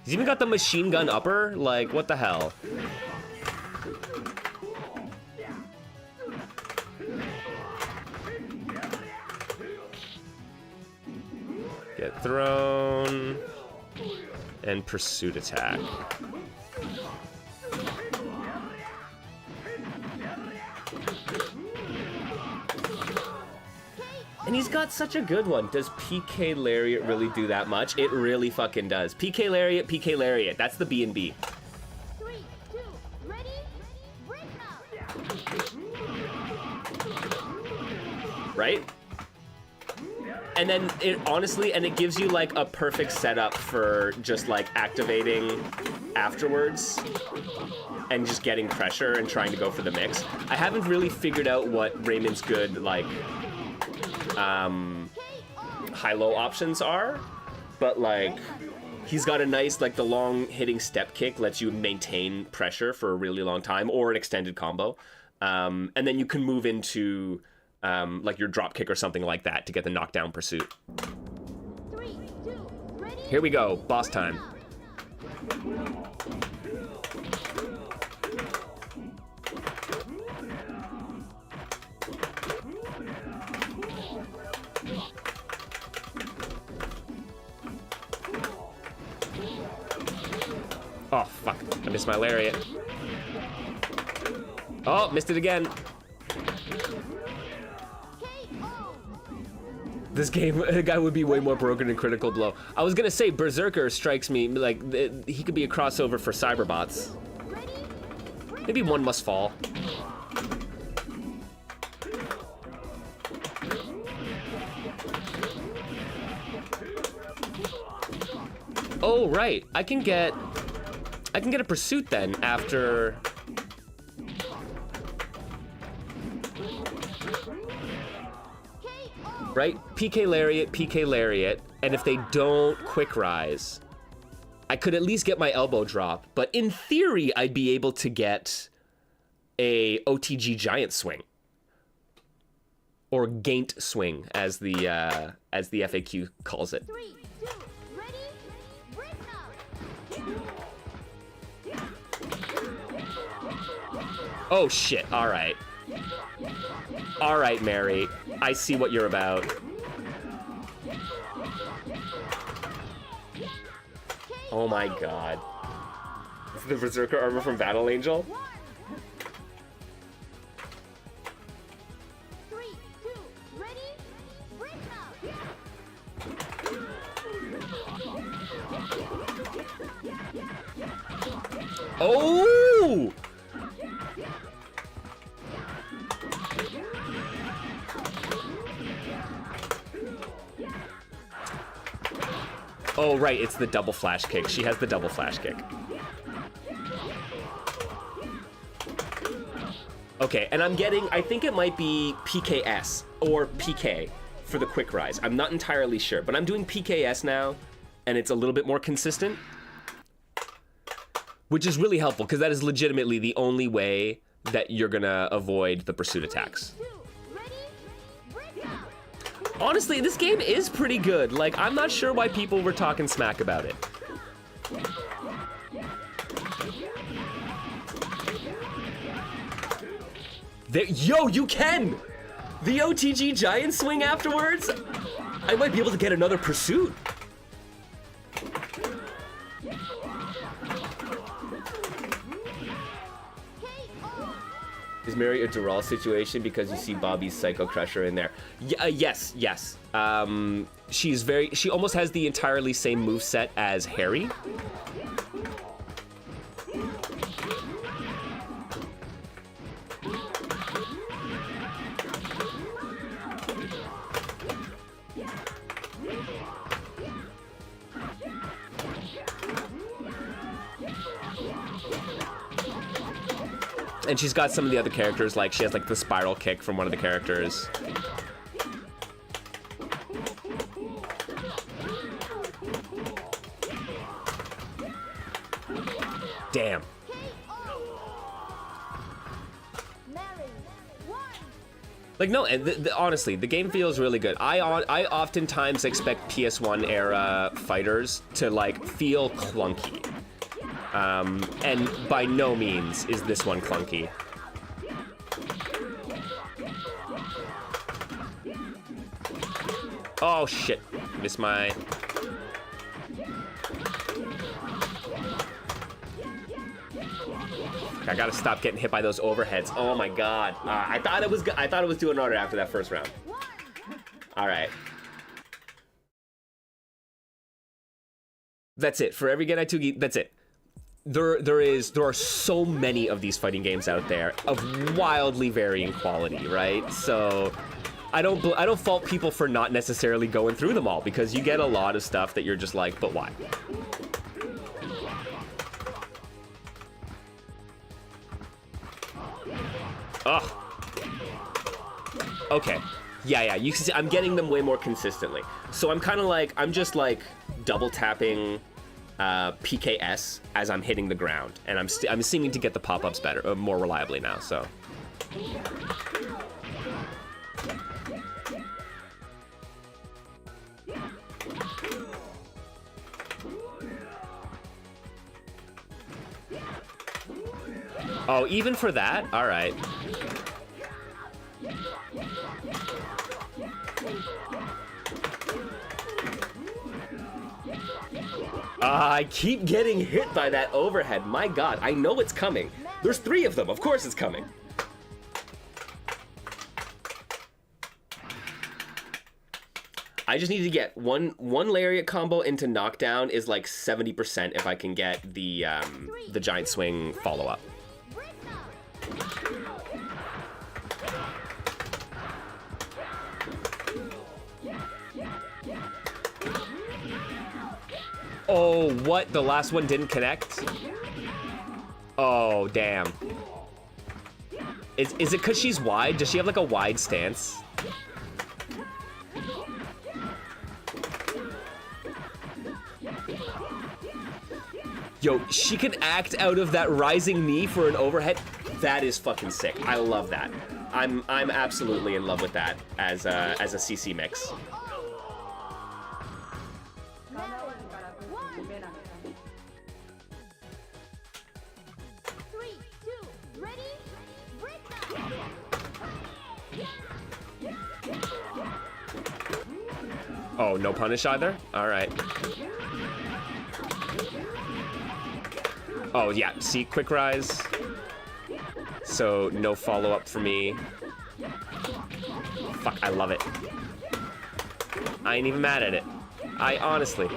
He's even got the machine gun upper? Like, what the hell? Get thrown. And pursuit attack. And he's got such a good one. Does PK Lariat really do that much? It really fucking does. PK Lariat, PK Lariat. That's the B&B. 3, 2, ready? Break now. Right? And then it honestly, and it gives you like a perfect setup for just like activating afterwards and just getting pressure and trying to go for the mix. I haven't really figured out what Raymond's good like high-low options are, but like he's got a nice like the long hitting step kick lets you maintain pressure for a really long time or an extended combo, and then you can move into like your drop kick or something like that to get the knockdown pursuit. 3, 2, ready? Here we go, boss time. Oh, fuck. I missed my lariat. Oh, missed it again. This game, a guy would be way more broken than Critical Blow. I was gonna say Berserker strikes me like he could be a crossover for Cyberbots. Maybe One Must Fall. Oh right, I can get a pursuit then after. Right? PK Lariat, and if they don't Quick Rise, I could at least get my elbow drop, but in theory, I'd be able to get a OTG Giant Swing. Or Gaint Swing, as the FAQ calls it. 3, 2, ready, break up. Oh shit, alright. Alright, Mary. I see what you're about. Oh my god. This is the Berserker armor from Battle Angel? 3, 2, ready, break up. Oh! Oh, right, it's the double flash kick. She has the double flash kick. Okay, and I'm getting, I think it might be PKS or PK for the Quick Rise. I'm not entirely sure, but I'm doing PKS now, and it's a little bit more consistent, which is really helpful, because that is legitimately the only way that you're gonna avoid the pursuit attacks. 2, ready, break up. Honestly, this game is pretty good. Like, I'm not sure why people were talking smack about it. Yo, you can! The OTG Giant Swing afterwards? I might be able to get another pursuit. Is Mary a Dural situation because you see Bobby's Psycho Crusher in there? Yes. She almost has the entirely same moveset as Harry. And she's got some of the other characters, like she has like the spiral kick from one of the characters. Damn. Like, no, and honestly, the game feels really good. I oftentimes expect PS1 era fighters to like feel clunky. And by no means is this one clunky. Oh shit, missed my... I gotta stop getting hit by those overheads. Oh my god. I thought it was doing order after that first round. All right. That's it. For every Genei Tougi, that's it. There are so many of these fighting games out there of wildly varying quality, right? So I don't fault people for not necessarily going through them all, because you get a lot of stuff that you're just like, but why? Ugh. Okay. Yeah, you can see I'm getting them way more consistently. So I'm kind of like, I'm just like double tapping PKS as I'm hitting the ground, and I'm seeming to get the pop-ups better, more reliably now, so. Oh, even for that? All right. I keep getting hit by that overhead. My god, I know it's coming. There's 3 of them. Of course it's coming. I just need to get one lariat combo into knockdown is like 70% if I can get the giant swing follow up. Oh, what? The last one didn't connect? Oh, damn. Is it because she's wide? Does she have like a wide stance? Yo, she can act out of that rising knee for an overhead. That is fucking sick. I love that. I'm absolutely in love with that as a CC mix. Oh, no punish either? All right. Oh, yeah. See, quick rise. So, no follow-up for me. Fuck, I love it. I ain't even mad at it. I honestly,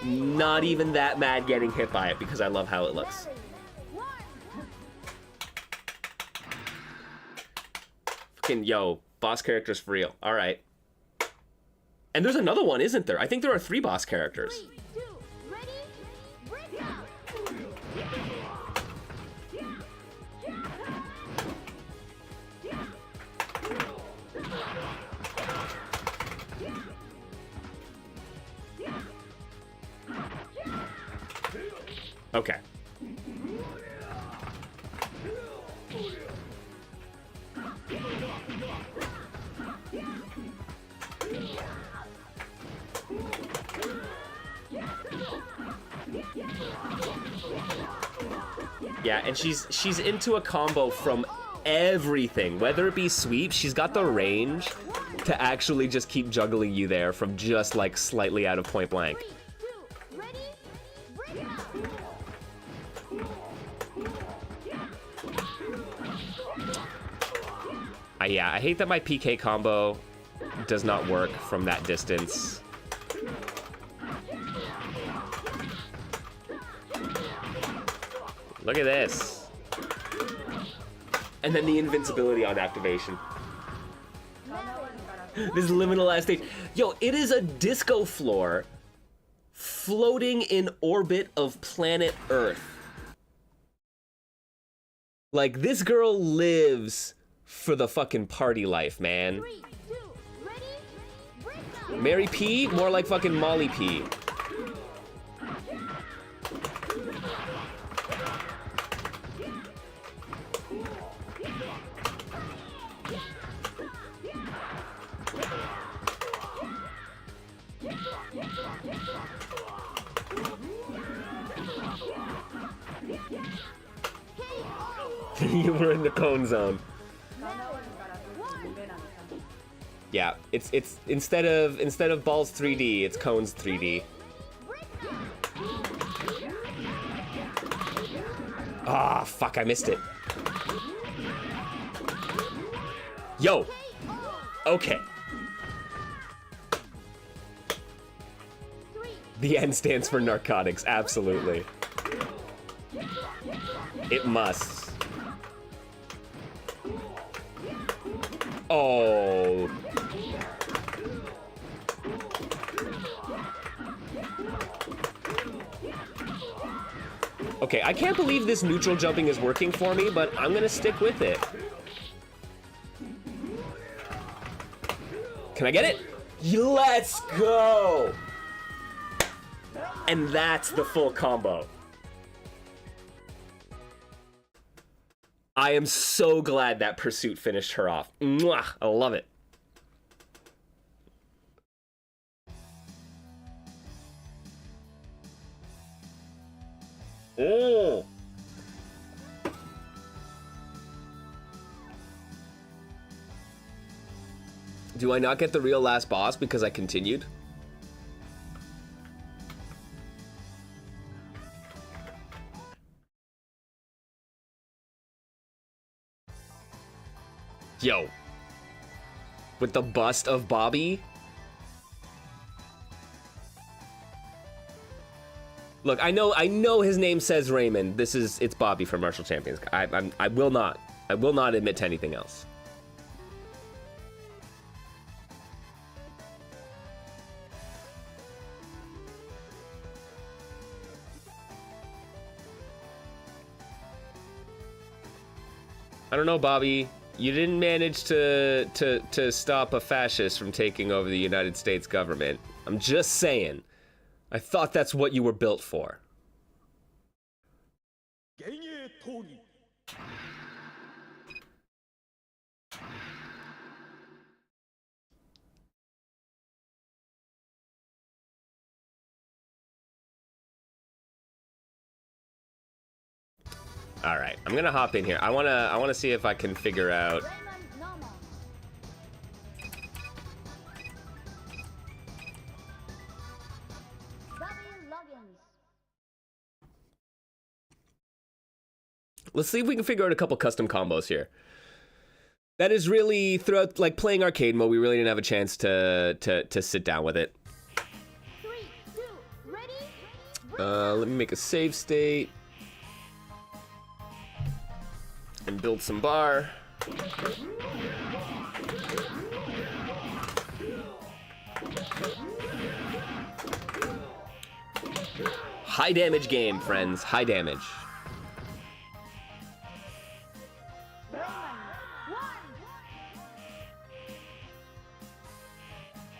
not even that mad getting hit by it because I love how it looks. Fucking, yo, boss characters for real. All right. And there's another one, isn't there? I think there are 3 boss characters. 3, 2, ready, break out. Okay. Yeah, and she's into a combo from everything. Whether it be sweep, she's got the range to actually just keep juggling you there from just like slightly out of point blank. 3, 2, ready, break out. Yeah, I hate that my PK combo does not work from that distance. Look at this. And then the invincibility on activation. This is liminal last stage. Yo, it is a disco floor floating in orbit of planet Earth. Like, this girl lives for the fucking party life, man. 3, 2, ready, break out. Mary P? More like fucking Molly P. You were in the cone zone. Yeah, it's instead of balls 3D, it's cones 3D. Ah, fuck, I missed it. Yo. Okay. The N stands for narcotics, absolutely. It must. Oh. Okay, I can't believe this neutral jumping is working for me, but I'm gonna stick with it. Can I get it? Let's go! And that's the full combo. I am so glad that pursuit finished her off. Mwah! I love it. Oh! Do I not get the real last boss because I continued? Yo. With the bust of Bobby? Look, I know his name says Raymond. It's Bobby from Martial Champions. I will not admit to anything else. I don't know, Bobby. You didn't manage to stop a fascist from taking over the United States government. I'm just saying. I thought that's what you were built for. Genei Tougi. All right, I'm gonna hop in here. I wanna see if I can figure out. Raymond normal. W logins. Let's see if we can figure out a couple custom combos here. That is really throughout, like playing arcade mode. We really didn't have a chance to sit down with it. 3, 2, ready? Let me make a save state and build some bar. High damage game, friends. High damage. Raymond 1.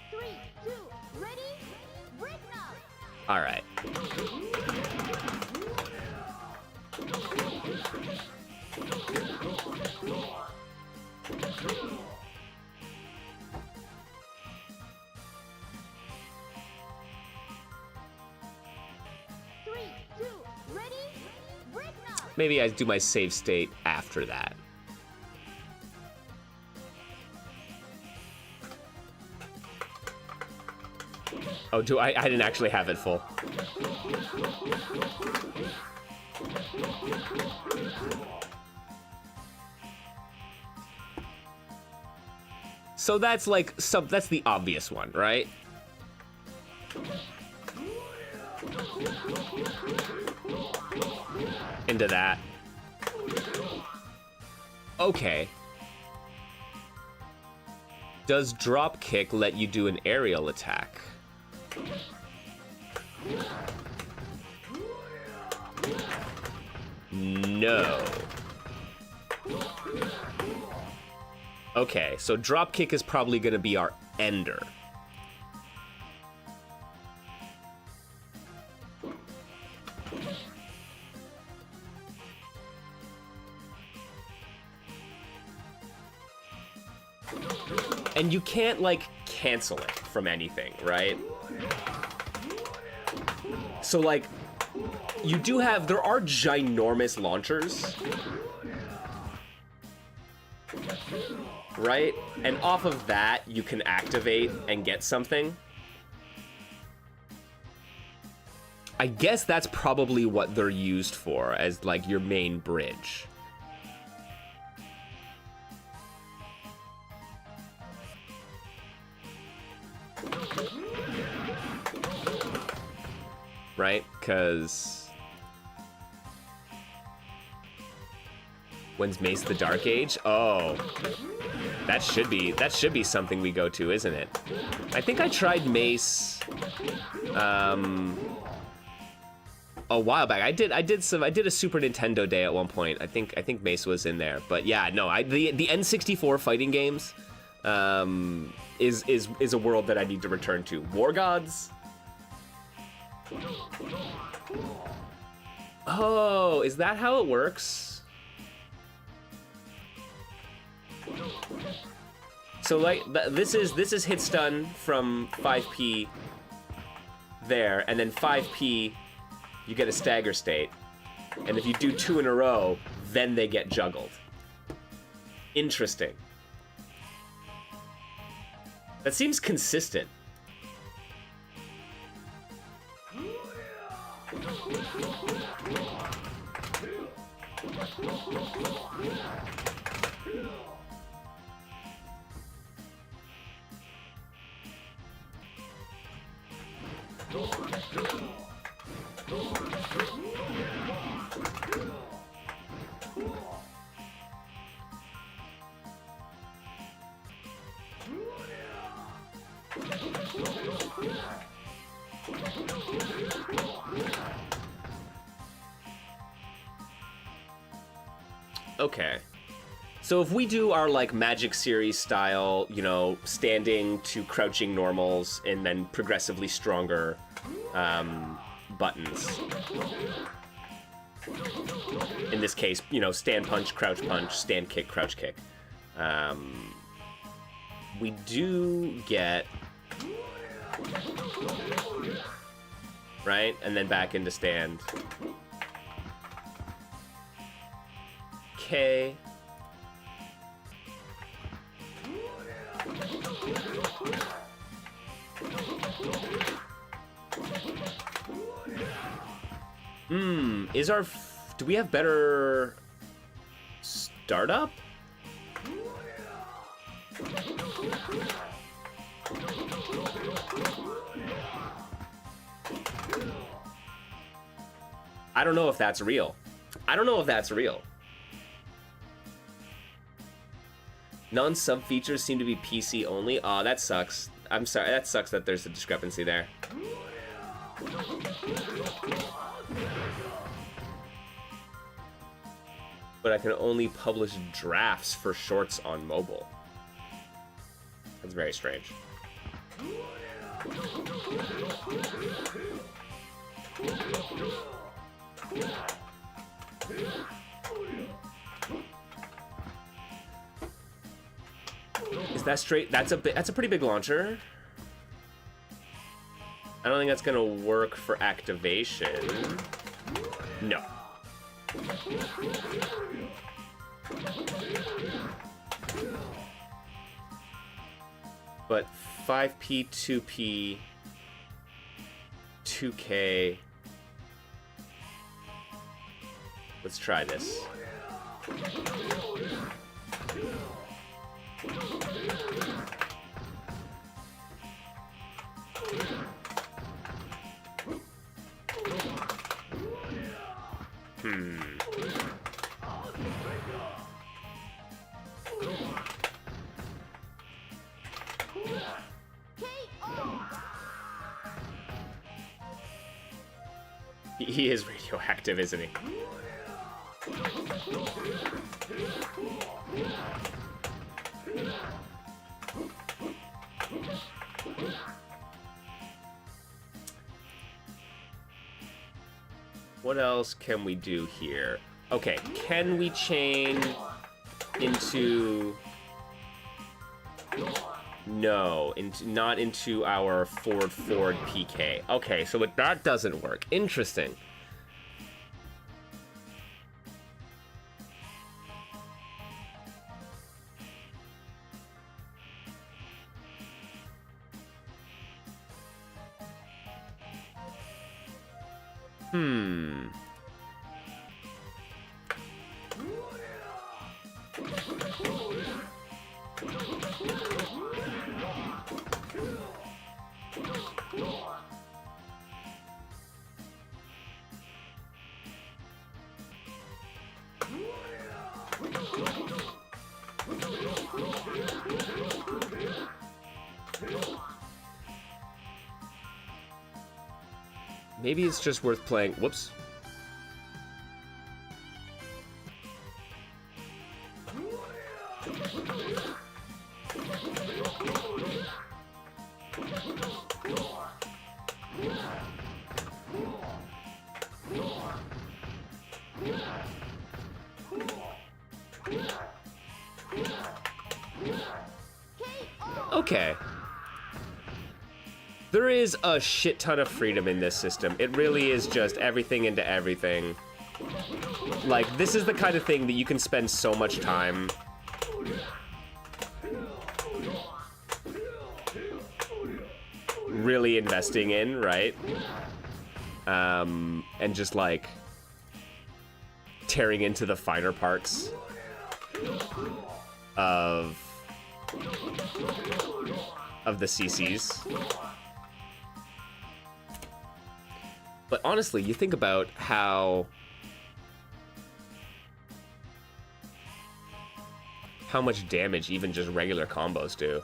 3, 2, ready? Break now. All right. Maybe I do my save state after that. Oh, I didn't actually have it full. So that's like that's the obvious one, right? Into that. Okay. Does drop kick let you do an aerial attack? No. Okay, so drop kick is probably gonna be our ender. And you can't, like, cancel it from anything, right? So, like, you do have... There are ginormous launchers. Right? And off of that, you can activate and get something. I guess that's probably what they're used for, as, like, your main bridge. Right? Because when's Mace the Dark Age? Oh, that should be something we go to, isn't it? I think I tried Mace a while back. I did a Super Nintendo day at one point. I think Mace was in there. But yeah, no, the N64 fighting games is a world that I need to return to. War Gods. Oh, is that how it works? So like this is hit stun from 5P there, and then 5P you get a stagger state, and if you do 2 in a row, then they get juggled. Interesting. That seems consistent. Okay. So if we do our like Magic series style, you know, standing to crouching normals and then progressively stronger buttons. In this case, you know, stand punch, stand kick, crouch kick. We do get, right? And then back into stand. Okay. Is our... do we have better startup? I don't know if that's real. I don't know if that's real. Non-sub features seem to be PC only. Aw, that sucks. I'm sorry, that sucks that there's a discrepancy there. But I can only publish drafts for shorts on mobile. That's very strange. Is that straight? That's a pretty big launcher. I don't think that's gonna work for activation. No. But 5P, 2P, 2K. Let's try this. He is radioactive, isn't he? What else can we do here? Okay, can we chain into... No, not into our forward PK. Okay, so that doesn't work. Interesting. Maybe it's just worth playing. Whoops. Okay. There is a shit ton of freedom in this system. It really is just everything into everything. Like, this is the kind of thing that you can spend so much time really investing in, right? And just like tearing into the finer parts of the CCs. But honestly, you think about how much damage even just regular combos do.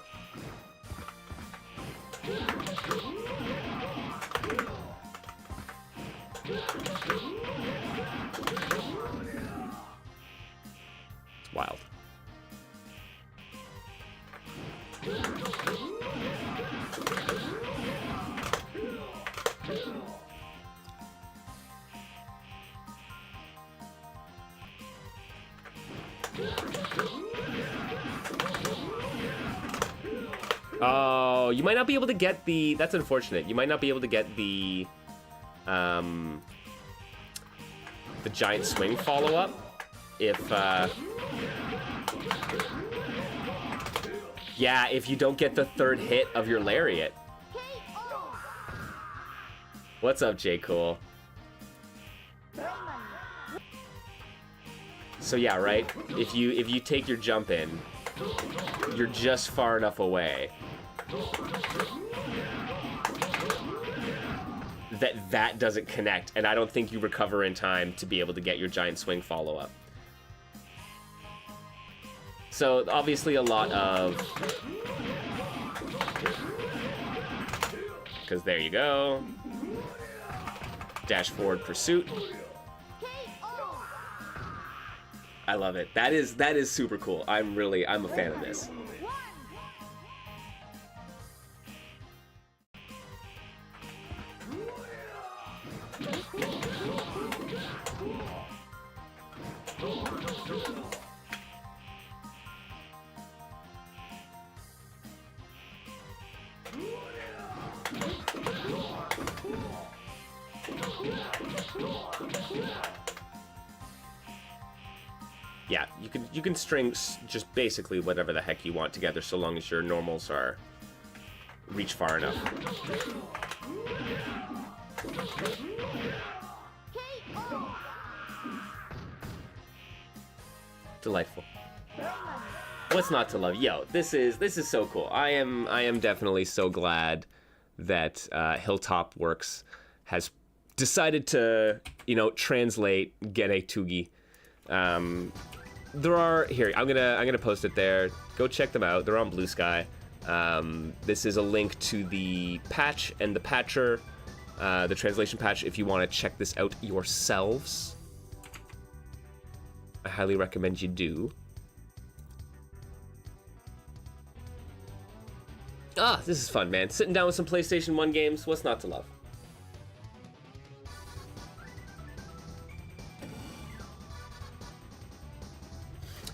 It's wild. Oh, you might not be able to get the... That's unfortunate. You might not be able to get the giant swing follow-up if, yeah, if you don't get the third hit of your lariat. What's up, J. Cool? So yeah, right? If you take your jump in, you're just far enough away that doesn't connect, and I don't think you recover in time to be able to get your giant swing follow-up. So obviously a lot of... Because there you go. Dash forward pursuit. I love it. That is super cool. I'm a fan of this. Yeah, you can string just basically whatever the heck you want together, so long as your normals are reach far enough. Delightful. What's not to love? Yo, this is so cool. I am definitely so glad that Hilltop Works has decided to, translate Genei Tougi. There are here. I'm gonna post it there. Go check them out. They're on Blue Sky. This is a link to the patch and the patcher, the translation patch. If you want to check this out yourselves, I highly recommend you do. This is fun, man. Sitting down with some PlayStation 1 games. What's not to love?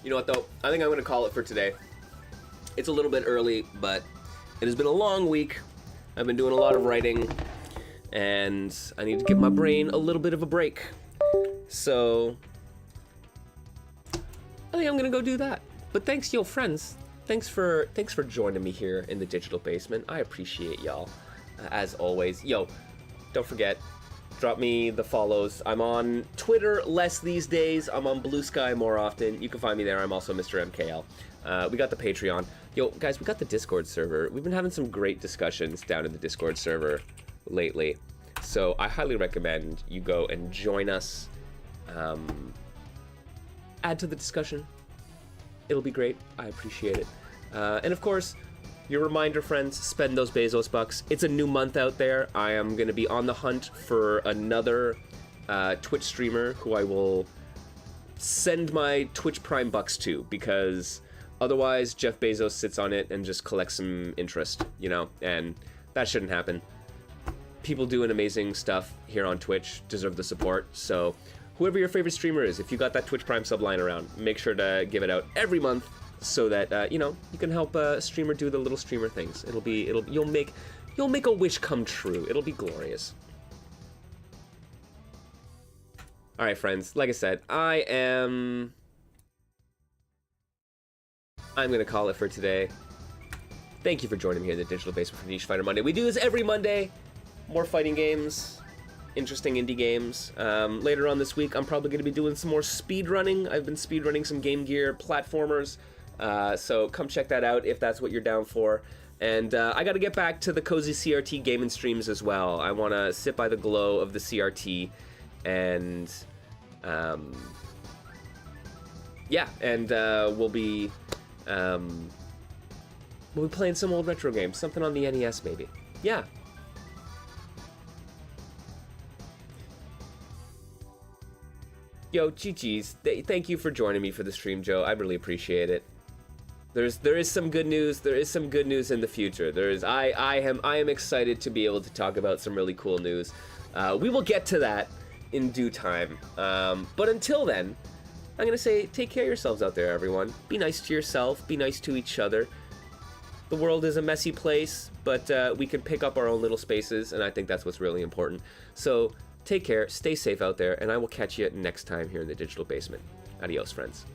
You know what, though? I think I'm going to call it for today. It's a little bit early, but it has been a long week. I've been doing a lot of writing, and I need to give my brain a little bit of a break. So, I think I'm going to go do that. But thanks, yo, friends. Thanks for joining me here in the digital basement. I appreciate y'all, as always. Yo, don't forget, drop me the follows. I'm on Twitter less these days. I'm on Blue Sky more often. You can find me there. I'm also Mr. MKL. We got the Patreon. Yo, guys, we got the Discord server. We've been having some great discussions down in the Discord server lately. So I highly recommend you go and join us. Add to the discussion. It'll be great. I appreciate it. And of course, your reminder, friends, spend those Bezos bucks. It's a new month out there. I am going to be on the hunt for another Twitch streamer who I will send my Twitch Prime bucks to, because otherwise Jeff Bezos sits on it and just collects some interest, and that shouldn't happen. People doing amazing stuff here on Twitch deserve the support, so whoever your favorite streamer is, if you got that Twitch Prime sub line around, make sure to give it out every month, so that you can help a streamer do the little streamer things. You'll make a wish come true. It'll be glorious. All right, friends. Like I said, I'm gonna call it for today. Thank you for joining me here in the Digital Basement for Niche Fighter Monday. We do this every Monday. More fighting games, interesting indie games. Later on this week, I'm probably going to be doing some more speedrunning. I've been speedrunning some Game Gear platformers, so come check that out if that's what you're down for. And I got to get back to the cozy CRT gaming streams as well. I want to sit by the glow of the CRT, and yeah, and we'll be playing some old retro games, something on the NES maybe. Yeah. Yo, GG's. Thank you for joining me for the stream, Joe. I really appreciate it. There is some good news. There is some good news in the future. I am excited to be able to talk about some really cool news. We will get to that in due time. But until then, I'm gonna say take care of yourselves out there, everyone. Be nice to yourself. Be nice to each other. The world is a messy place, but we can pick up our own little spaces, and I think that's what's really important. So take care, stay safe out there, and I will catch you next time here in the Digital Basement. Adios, friends.